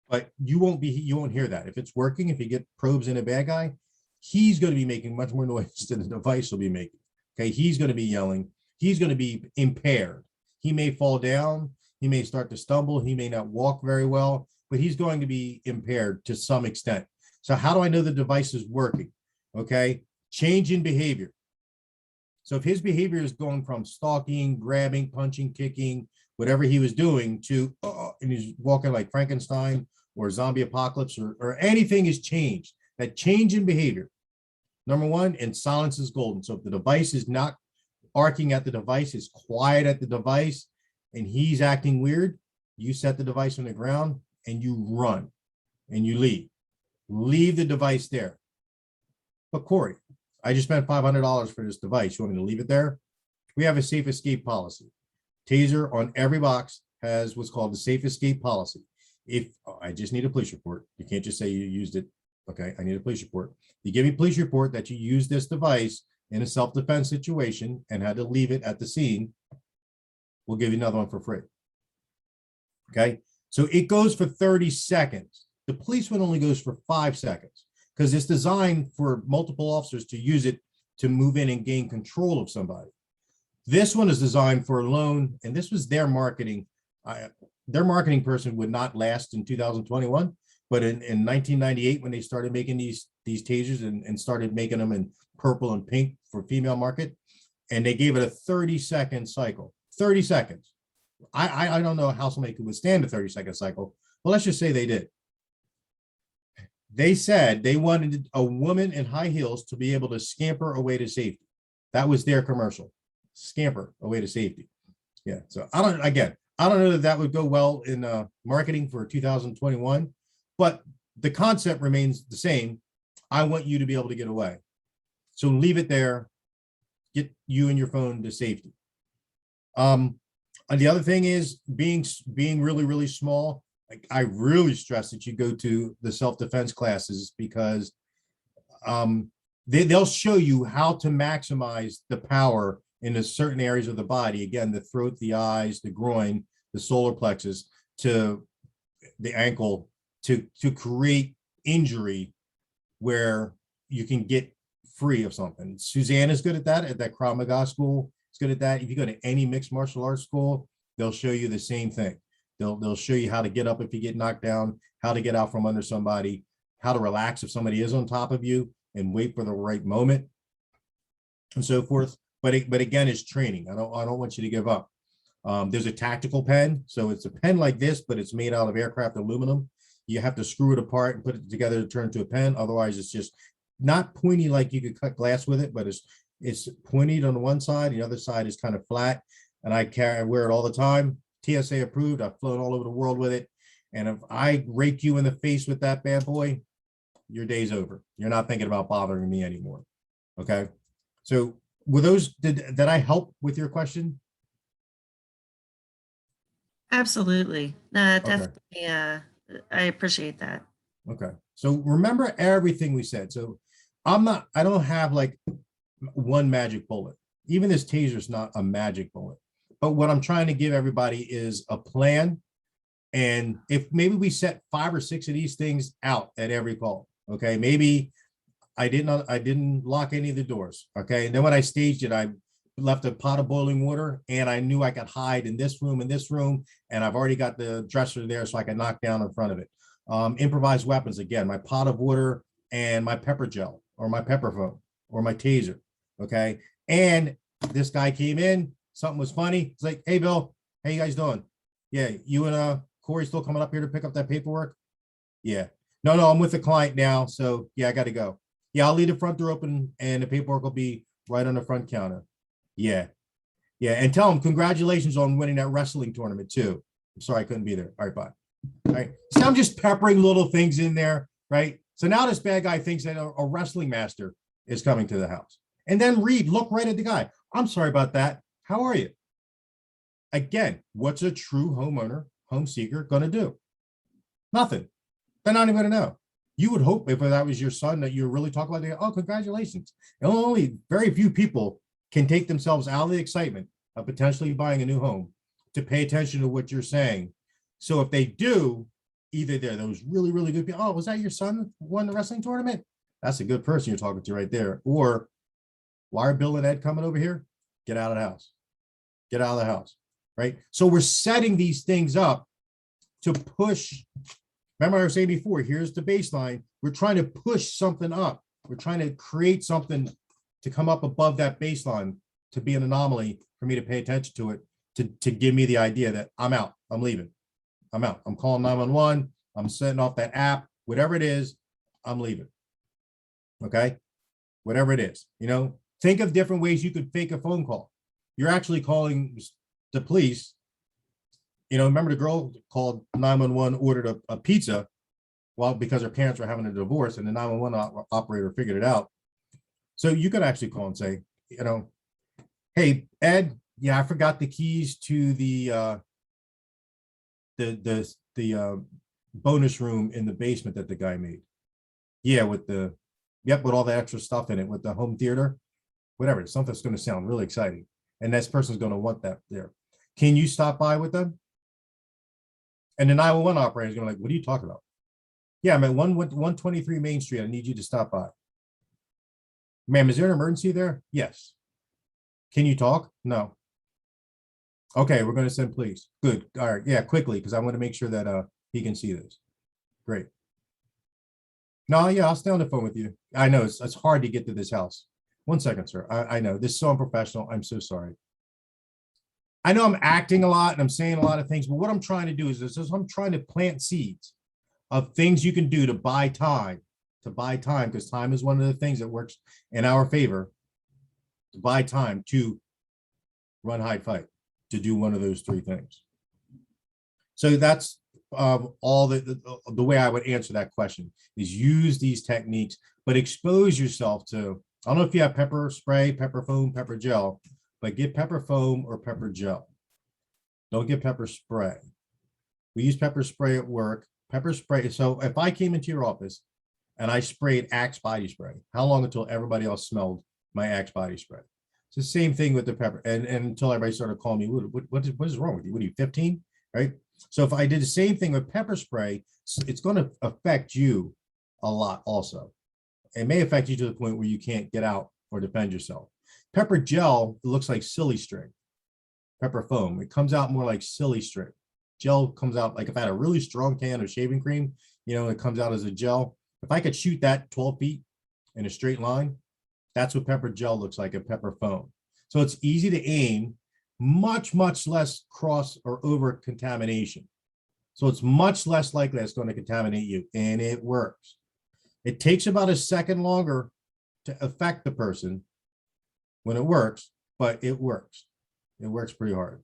but you won't hear that. If it's working, if you get probes in a bad guy, he's going to be making much more noise than the device will be making. Okay, he's going to be yelling. He's going to be impaired. He may fall down. He may start to stumble. He may not walk very well, but he's going to be impaired to some extent. So how do I know the device is working? Okay, change in behavior. So if his behavior is going from stalking, grabbing, punching, kicking, whatever he was doing to, and he's walking like Frankenstein or zombie apocalypse or anything has changed, that change in behavior, number one, and silence is golden. So if the device is not arcing at the device, is quiet at the device, and he's acting weird, you set the device on the ground and you run and you leave the device there. But Cory, I just spent $500 for this device. You want me to leave it there? We have a safe escape policy. Taser on every box has what's called the safe escape policy. If I just need a police report, you can't just say you used it. Okay, I need a police report. You give me a police report that you used this device in a self-defense situation and had to leave it at the scene, we'll give you another one for free. Okay, so it goes for 30 seconds. The police one only goes for 5 seconds because it's designed for multiple officers to use it to move in and gain control of somebody. This one is designed for alone, and this was their marketing. Their marketing person would not last in 2021, but in 1998, when they started making these tasers and started making them in purple and pink for female market, and they gave it a 30-second cycle. 30 seconds. I don't know how somebody could withstand a 30-second cycle, but let's just say they did. They said they wanted a woman in high heels to be able to scamper away to safety. That was their commercial. Scamper away to safety. Yeah. So I don't know that that would go well in marketing for 2021, but the concept remains the same. I want you to be able to get away. So leave it there. Get you and your phone to safety. And the other thing is being really, really small. Like, I really stress that you go to the self-defense classes because they'll show you how to maximize the power in the certain areas of the body. Again, the throat, the eyes, the groin, the solar plexus, to the ankle, to create injury where you can get free of something. Suzanne is good at that Krav Maga school. It's good at that. If you go to any mixed martial arts school, they'll show you the same thing. They'll show you how to get up if you get knocked down, how to get out from under somebody, how to relax if somebody is on top of you and wait for the right moment, and so forth. But again, it's training. I don't want you to give up. There's a tactical pen. So it's a pen like this, but it's made out of aircraft aluminum. You have to screw it apart and put it together to turn to a pen. Otherwise, it's just not pointy like you could cut glass with it, but it's pointed on the one side. The other side is kind of flat. And I wear it all the time. TSA approved. I've flown all over the world with it. And if I rake you in the face with that bad boy, your day's over. You're not thinking about bothering me anymore. Okay. So were those, did I help with your question? Absolutely. Definitely. I appreciate that. Okay. So remember everything we said. So I don't have like one magic bullet. Even this taser is not a magic bullet. But what I'm trying to give everybody is a plan. And if maybe we set 5 or 6 of these things out at every call, okay, maybe I didn't lock any of the doors. Okay. And then when I staged it, I left a pot of boiling water and I knew I could hide in this room, and I've already got the dresser there so I can knock down in front of it. Improvised weapons, again, my pot of water and my pepper gel or my pepper foam or my taser. Okay. And this guy came in, something was funny. It's like, hey, Bill, how you guys doing? Yeah, you and Cory still coming up here to pick up that paperwork? Yeah. No, I'm with the client now. So yeah, I got to go. Yeah, I'll leave the front door open and the paperwork will be right on the front counter. Yeah. Yeah. And tell them congratulations on winning that wrestling tournament too. I'm sorry I couldn't be there. All right, bye. All right. So I'm just peppering little things in there, right? So now this bad guy thinks that a wrestling master is coming to the house. And then look right at the guy. I'm sorry about that. How are you? Again, what's a true homeowner, home seeker going to do? Nothing. They're not even going to know. You would hope if that was your son that you really talk about it. Oh, congratulations. And only very few people can take themselves out of the excitement of potentially buying a new home to pay attention to what you're saying. So if they do, either they're those really, really good people. Oh, was that your son who won the wrestling tournament? That's a good person you're talking to right there. Or why are Bill and Ed coming over here? Get out of the house. Get out of the house. Right. So we're setting these things up to push. Remember I was saying before, here's the baseline. We're trying to push something up. We're trying to create something to come up above that baseline, to be an anomaly for me to pay attention to it, to give me the idea that I'm out, I'm leaving, I'm out. I'm calling 911. I'm setting off that app, whatever it is, I'm leaving. Okay. Whatever it is, think of different ways you could fake a phone call. You're actually calling the police. Remember the girl called 911, ordered a pizza, because her parents were having a divorce, and the 911 operator figured it out. So you could actually call and say, hey, Ed, yeah, I forgot the keys to the bonus room in the basement that the guy made. Yeah, with all the extra stuff in it, with the home theater, whatever. Something's going to sound really exciting, and this person's going to want that there. Can you stop by with them? And the 911 operator is going to like, what are you talking about? Yeah, I'm at 123 Main Street. I need you to stop by. Ma'am, is there an emergency there? Yes. Can you talk? No. Okay, we're going to send police. Good. All right. Yeah, quickly, because I want to make sure that he can see this. Great. No, yeah, I'll stay on the phone with you. I know it's hard to get to this house. 1 second, sir. I know this is so unprofessional. I'm so sorry. I know I'm acting a lot and I'm saying a lot of things, but what I'm trying to do is I'm trying to plant seeds of things you can do to buy time, because time is one of the things that works in our favor, to buy time, to run, hide, fight, to do one of those three things. So that's all the way I would answer that question is use these techniques, but expose yourself to, I don't know if you have pepper spray, pepper foam, pepper gel, but get pepper foam or pepper gel. Don't get pepper spray. We use pepper spray at work. Pepper spray. So if I came into your office and I sprayed Axe body spray, how long until everybody else smelled my Axe body spray? It's the same thing with the pepper. And until everybody started calling me, what is wrong with you? What are you, 15? Right? So if I did the same thing with pepper spray, it's going to affect you a lot also. It may affect you to the point where you can't get out or defend yourself. Pepper gel, it looks like silly string. Pepper foam, it comes out more like silly string. Gel comes out like if I had a really strong can of shaving cream, it comes out as a gel. If I could shoot that 12 feet in a straight line, that's what pepper gel looks like, a pepper foam. So it's easy to aim, much, much less cross or over contamination. So it's much less likely it's going to contaminate you, and it works. It takes about a second longer to affect the person when it works, but it works. It works pretty hard.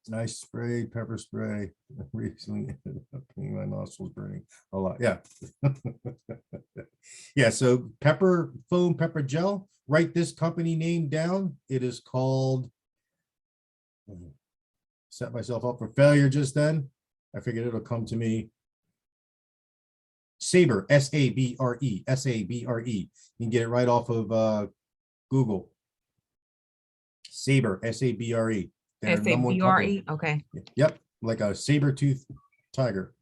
Nice spray, pepper spray. Recently ended up making my nostrils burning a lot. Yeah. Yeah, so pepper foam, pepper gel. Write this company name down. It is called, set myself up for failure just then. I figured it'll come to me. Sabre, S-A-B-R-E, S-A-B-R-E. You can get it right off of Google. Sabre, S-A-B-R-E. S-A-B-R-E, okay. Yep, like a saber-tooth tiger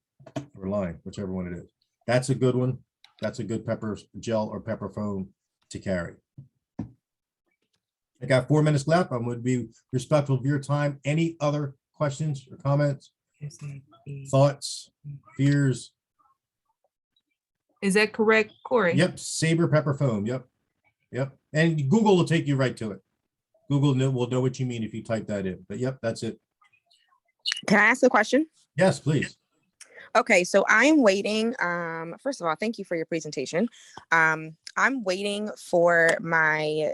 or lion, whichever one it is. That's a good one. That's a good pepper gel or pepper foam to carry. I got 4 minutes left. I'm going to be respectful of your time. Any other questions or comments, thoughts, fears? Is that correct, Cory? Yep, Sabre pepper foam. Yep. And Google will take you right to it. Google will know what you mean if you type that in. But yep, that's it. Can I ask a question? Yes, please. Okay, so I'm waiting. First of all, thank you for your presentation. I'm waiting for my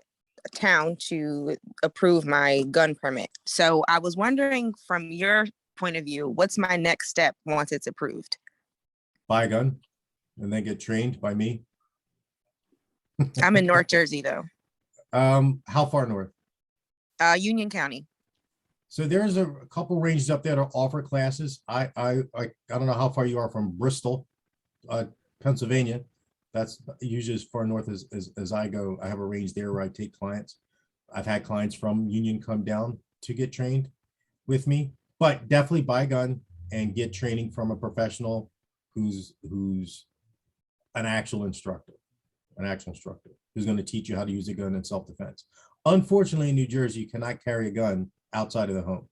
town to approve my gun permit. So I was wondering, from your point of view, what's my next step once it's approved? Buy a gun and then get trained by me. I'm in North Jersey though, How far north? Union County. So there's a couple ranges up there that offer classes. I don't know how far you are from Bristol, Pennsylvania. That's usually as far north as I go. I have a range there where I take clients. I've had clients from Union come down to get trained with me, but definitely buy a gun and get training from a professional who's an actual instructor who's going to teach you how to use a gun in self-defense. Unfortunately, in New Jersey, you cannot carry a gun outside of the home.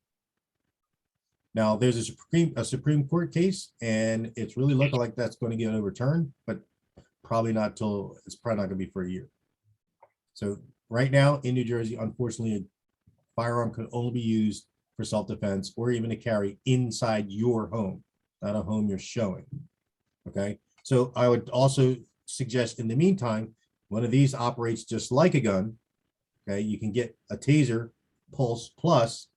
Now, there's a Supreme Court case, and it's really looking like that's going to get overturned, but probably not till, it's probably not going to be for a year. So right now in New Jersey, unfortunately, a firearm can only be used for self-defense or even to carry inside your home, not a home you're showing. Okay, so I would also suggest in the meantime, one of these operates just like a gun. Okay, you can get a Taser Pulse Plus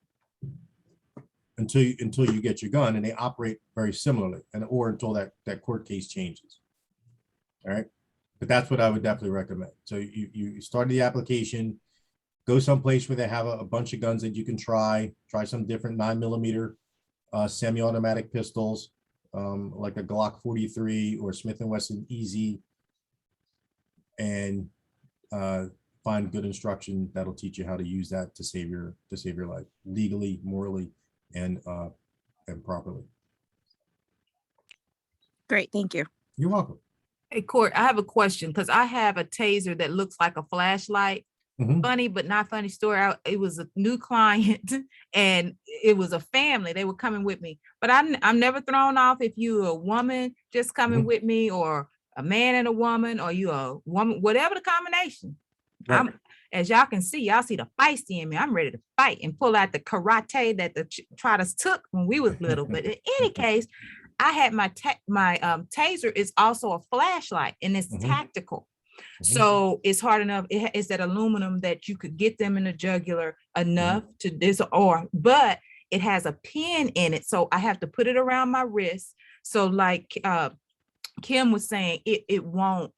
until you get your gun, and they operate very similarly, or until that court case changes. All right, but that's what I would definitely recommend. So you start the application, go someplace where they have a bunch of guns that you can try some different 9mm semi-automatic pistols, like a Glock 43 or Smith & Wesson EZ, and find good instruction that'll teach you how to use that to save your life legally, morally, and properly. Great, thank you. You're welcome. Hey, Court, I have a question because I have a taser that looks like a flashlight. Funny, but not funny story. It was a new client and it was a family. They were coming with me, but I'm never thrown off if you're a woman just coming with me, or a man and a woman, or you a woman, whatever the combination. Right. As y'all can see, y'all see the feisty in me. I'm ready to fight and pull out the karate that the trotters took when we was little. But in any case, I had my taser is also a flashlight, and it's tactical. So it's hard enough. It's that aluminum that you could get them in the jugular enough to but it has a pin in it. So I have to put it around my wrist. So like Kim was saying, it won't,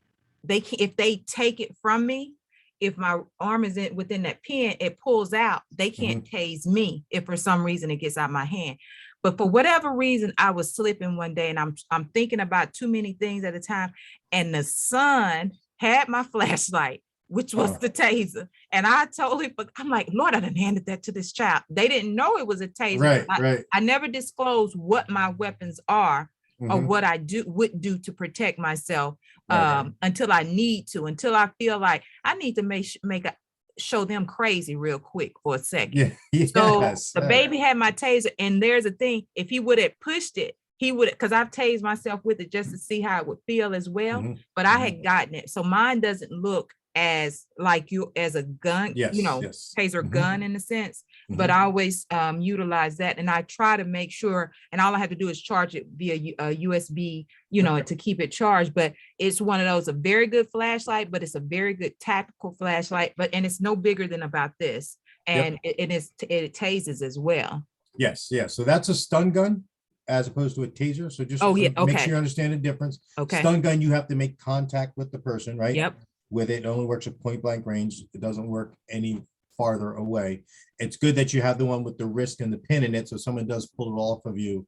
if they take it from me, if my arm is within that pin, it pulls out. They can't tase me if for some reason it gets out of my hand. But for whatever reason, I was slipping one day, and I'm thinking about too many things at a time. And the son had my flashlight, which was the taser. And I totally, but I'm like, Lord, I done handed that to this child. They didn't know it was a taser. Right. I never disclose what my weapons are or what I would do to protect myself until I need to, until I feel like I need to show them crazy real quick for a second. So the baby had my taser, and there's a thing, if he would have pushed it, he would, because I've tased myself with it just to see how it would feel as well. But I had gotten it. So mine doesn't look as like you as a gun, taser gun in a sense. But I always utilize that, and I try to make sure, and all I have to do is charge it via USB, to keep it charged. But it's one of those, a very good flashlight, but it's a very good tactical flashlight, and it's no bigger than about this. And it tases as well. Yes. So that's a stun gun as opposed to a taser. So just make sure you understand the difference. Stun gun, you have to make contact with the person, right? Yep. With it only works at point blank range. It doesn't work any farther away. It's good that you have the one with the wrist and the pin in it, so someone does pull it off of you,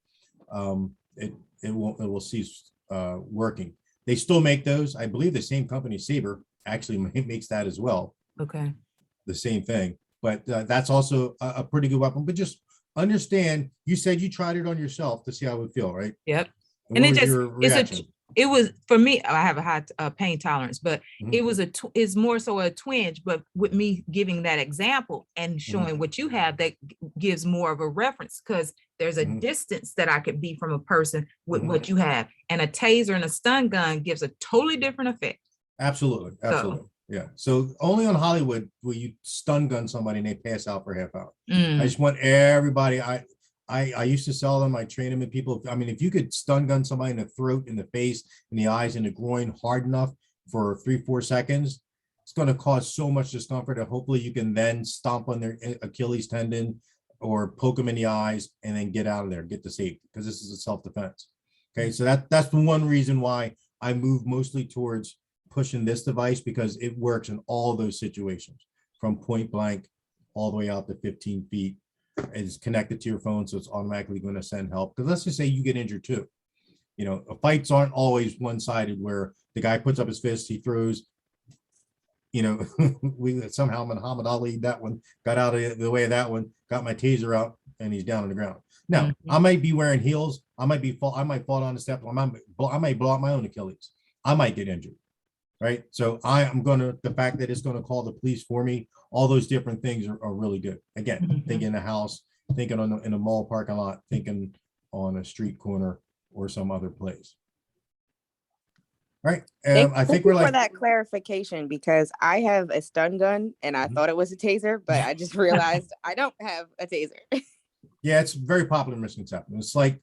it will cease working. They still make those. I believe the same company, Saber, actually makes that as well. Okay. The same thing, but that's also a pretty good weapon. But just understand, you said you tried it on yourself to see how it would feel, right? Yep. And it just it was, for me, I have a high pain tolerance, but it's more so a twinge. But with me giving that example and showing what you have, that gives more of a reference, because there's a distance that I could be from a person with what you have. And a taser and a stun gun gives a totally different effect. Absolutely. Yeah. So only on Hollywood will you stun gun somebody and they pass out for a half hour. I just want everybody, I used to sell them. I train them, and people, I mean, if you could stun gun somebody in the throat, in the face, in the eyes, in the groin hard enough for 3-4 seconds, it's going to cause so much discomfort that hopefully you can then stomp on their Achilles tendon or poke them in the eyes and then get out of there, get to safety, because this is a self-defense. Okay, so that's the one reason why I move mostly towards pushing this device, because it works in all those situations, from point blank all the way out to 15 feet. It's connected to your phone, so it's automatically going to send help. Because let's just say you get injured too. You know, fights aren't always one-sided where the guy puts up his fist, he throws. You know, we somehow Muhammad Ali, that one got out of the way of that one, got my taser out, and he's down on the ground. Now, I might be wearing heels. I might fall down the steps. I might blow out my own Achilles. I might get injured. Right. So the fact that it's going to call the police for me, all those different things are really good. Again, thinking in a house, thinking in a mall parking lot, thinking on a street corner or some other place. All right. I think we're for like that clarification, because I have a stun gun and I thought it was a taser, but I just realized I don't have a taser. Yeah, it's very popular misconception. It's like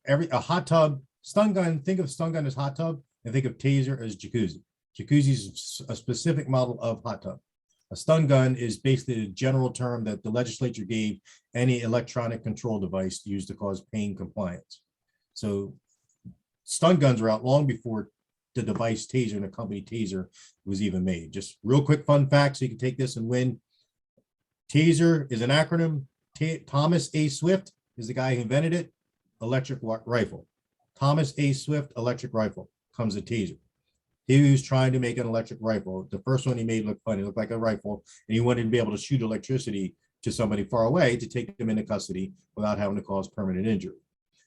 a hot tub, stun gun. Think of stun gun as hot tub, and think of taser as jacuzzi. Jacuzzi is a specific model of hot tub. A stun gun is basically a general term that the legislature gave any electronic control device used to cause pain compliance. So stun guns were out long before the device taser and a company taser was even made. Just real quick fun fact, so you can take this and win. Taser is an acronym. Thomas A. Swift is the guy who invented it. Electric rifle. Thomas A. Swift electric rifle comes a taser. He was trying to make an electric rifle. The first one he made looked funny, looked like a rifle, and he wanted to be able to shoot electricity to somebody far away to take them into custody without having to cause permanent injury.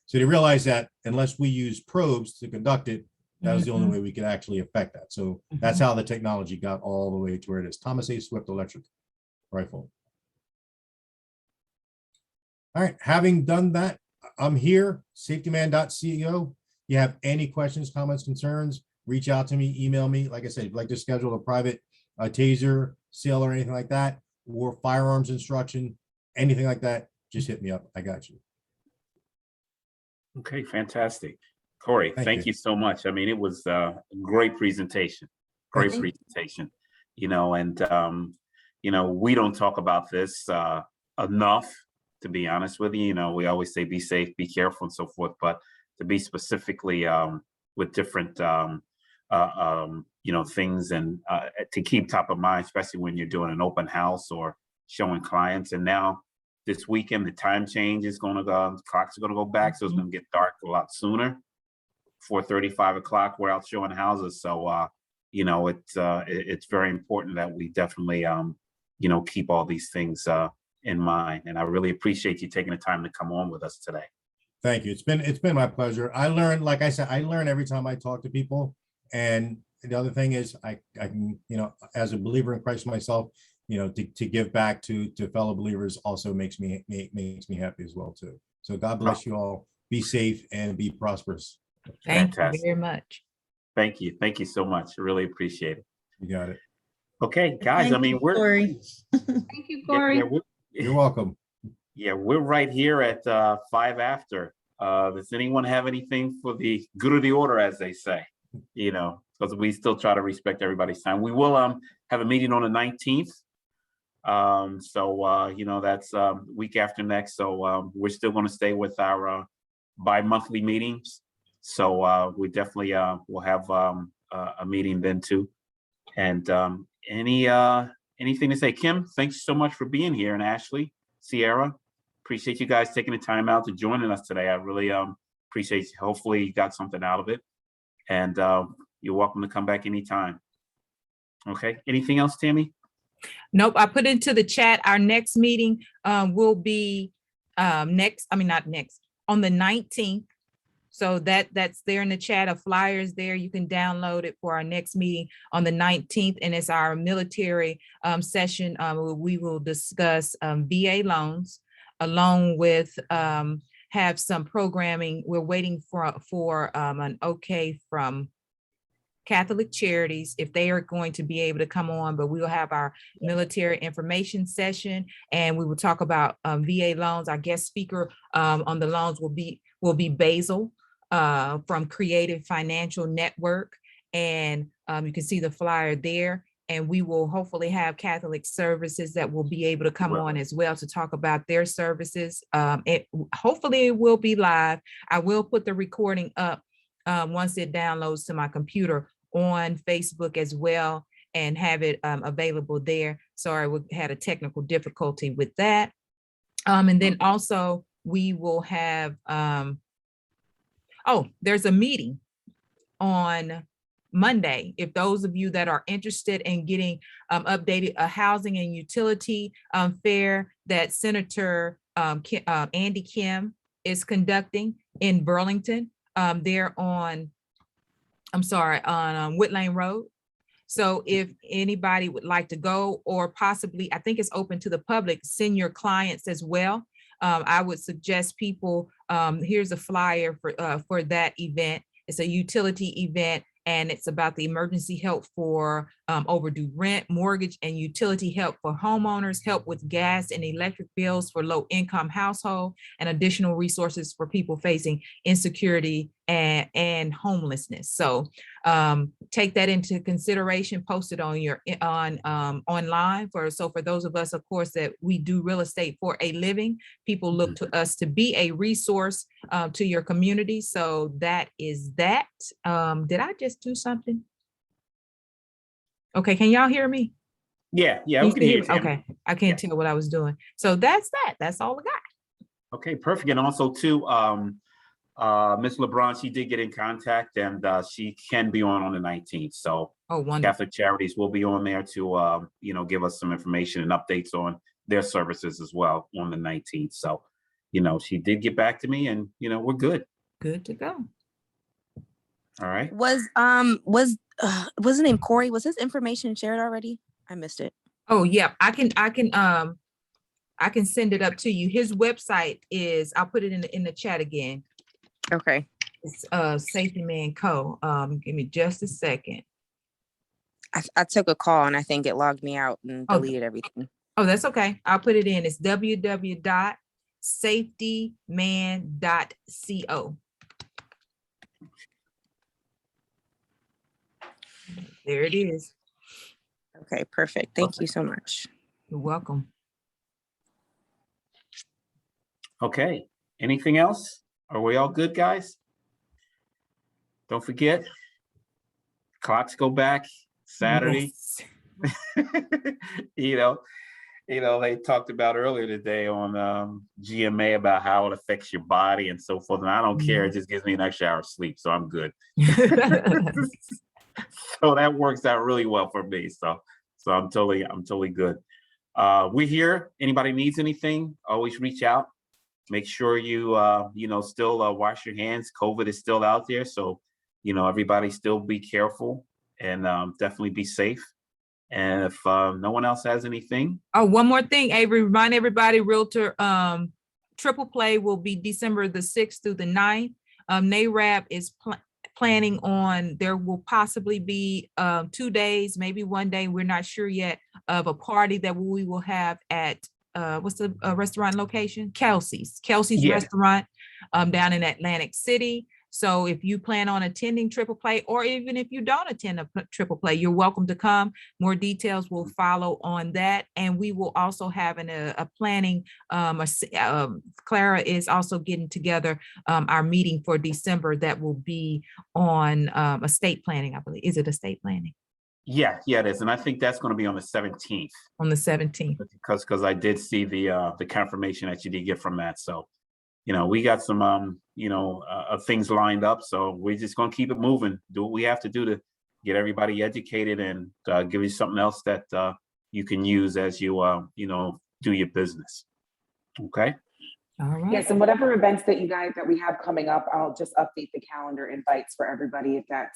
So they realized that unless we use probes to conduct it, that was the only way we could actually affect that. So that's how the technology got all the way to where it is. Thomas A. Swift electric rifle. All right, having done that, I'm here, safetyman.co. You have any questions, comments, concerns, reach out to me, email me. Like I said, if you'd like to schedule a private taser sale or anything like that, or firearms instruction, anything like that, just hit me up. I got you. Okay, fantastic. Cory, thank you so much. I mean, it was a great presentation. Great presentation. You know, and you know, we don't talk about this enough, to be honest with you. You know, we always say be safe, be careful, and so forth, but to be specifically with different you know, things, and to keep top of mind, especially when you're doing an open house or showing clients. And now this weekend, the time change is going to go, clocks are going to go back, so it's going to get dark a lot sooner. 4:30, 5 o'clock, we're out showing houses. So you know, it's very important that we definitely you know, keep all these things in mind. And I really appreciate you taking the time to come on with us today. Thank you. It's been my pleasure. I learn, like I said, I learn every time I talk to people. And the other thing is I can, you know, as a believer in Christ myself, you know, to give back to fellow believers also makes me happy as well too. So God bless you all. Be safe and be prosperous. Thank you very much. Thank you. Thank you so much. I really appreciate it. You got it. Okay, guys. Thank I mean, you, we're Cory. Thank you, Cory. You're welcome. Yeah, we're right here at 5 after. Does anyone have anything for the good of the order, as they say? You know, because we still try to respect everybody's time. We will have a meeting on the 19th. So you know, that's week after next. So we're still going to stay with our bi-monthly meetings. So we definitely will have a meeting then too. And anything to say? Kim, thanks so much for being here, and Ashley, Sierra, appreciate you guys taking the time out to joining us today. I really appreciate you. Hopefully you got something out of it, and you're welcome to come back anytime. Okay, anything else, Tammy? Nope, I put into the chat. Our next meeting will be on the 19th. So that's there in the chat, a flyers there. You can download it for our next meeting on the 19th. And it's our military session. We will discuss VA loans, along with have some programming. We're waiting for an okay from Catholic Charities, if they are going to be able to come on, but we will have our military information session, and we will talk about VA loans. Our guest speaker on the loans will be Basil from Creative Financial Network, and you can see the flyer there. And we will hopefully have Catholic Services that will be able to come on as well to talk about their services. Hopefully it will be live. I will put the recording up once it downloads to my computer on Facebook as well, and have it available there. Sorry, we had a technical difficulty with that. And then also we will have, there's a meeting on Monday. If those of you that are interested in getting updated a housing and utility fair that Senator Andy Kim is conducting in Burlington, they're on, on Whit Lane Road. So if anybody would like to go, or possibly, I think it's open to the public, send your clients as well. I would suggest people, here's a flyer for that event. It's a utility event, and it's about the emergency help for overdue rent, mortgage, and utility help for homeowners, help with gas and electric bills for low-income household, and additional resources for people facing insecurity and homelessness. So take that into consideration, post it on your online. For those of us, of course, that we do real estate for a living, people look to us to be a resource to your community. So that is that. Did I just do something? Okay, can y'all hear me? Yeah, we can hear you, Tammy. Okay, I can't tell what I was doing. So that's that. That's all we got. Okay, perfect. And also too, Miss LeBron, she did get in contact, and she can be on the 19th. So Catholic Charities will be on there to give us some information and updates on their services as well on the 19th. So, she did get back to me, and we're good. Good to go. All right. Was his name Cory? Was his information shared already? I missed it. Oh yeah, I can send it up to you. His website is, I'll put it in the chat again. Okay. It's Safety Man Co. Give me just a second. I took a call and I think it logged me out and deleted everything. Oh, that's okay. I'll put it in. It's www.safetyman.co. There it is. Okay, perfect. Thank you so much. You're welcome. Okay. Anything else? Are we all good, guys? Don't forget, clocks go back Saturday. Yes. They talked about earlier today on GMA about how it affects your body and so forth. And I don't care. It just gives me an extra hour of sleep. So I'm good. So that works out really well for me. So I'm totally good. We're here. Anybody needs anything, always reach out. Make sure you, still wash your hands. COVID is still out there. So, everybody still be careful and definitely be safe. And if no one else has anything. Oh, one more thing, Avery, remind everybody, Realtor Triple Play will be December the 6th through the 9th. NAREB is planning on, there will possibly be 2 days, maybe 1 day, we're not sure yet, of a party that we will have at what's the restaurant location? Kelsey's Restaurant down in Atlantic City. So if you plan on attending Triple Play, or even if you don't attend a Triple Play, you're welcome to come. More details will follow on that. And we will also have a planning, Clara is also getting together our meeting for December that will be on estate planning, I believe. Is it estate planning? Yeah, it is. And I think that's going to be on the 17th. On the 17th. Because I did see the confirmation that you did get from that. So, we got some, things lined up. So we're just going to keep it moving, do what we have to do to get everybody educated and give you something else that you can use as you, do your business. Okay. All right. Yes, and whatever events that we have coming up, I'll just update the calendar invites for everybody if that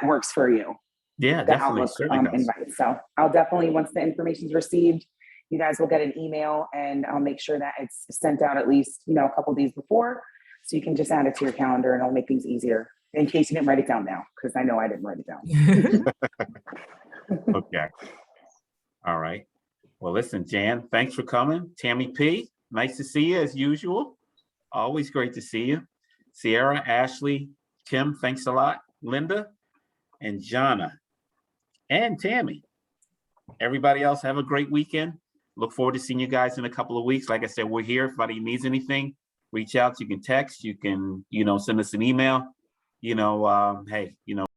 works for you. Yeah, the definitely. Outlook invite. So I'll definitely, once the information is received, you guys will get an email, and I'll make sure that it's sent out at least, a couple days before, so you can just add it to your calendar and it'll make things easier. in case you didn't write it down now, because I know I didn't write it down. Okay. All right. Well, listen, Jan, thanks for coming. Tammy P, nice to see you as usual. Always great to see you. Sierra, Ashley, Kim, thanks a lot. Linda and Jana and Tammy. Everybody else have a great weekend. Look forward to seeing you guys in a couple of weeks. Like I said, we're here. If anybody needs anything, reach out. You can text, you can, send us an email. Hey,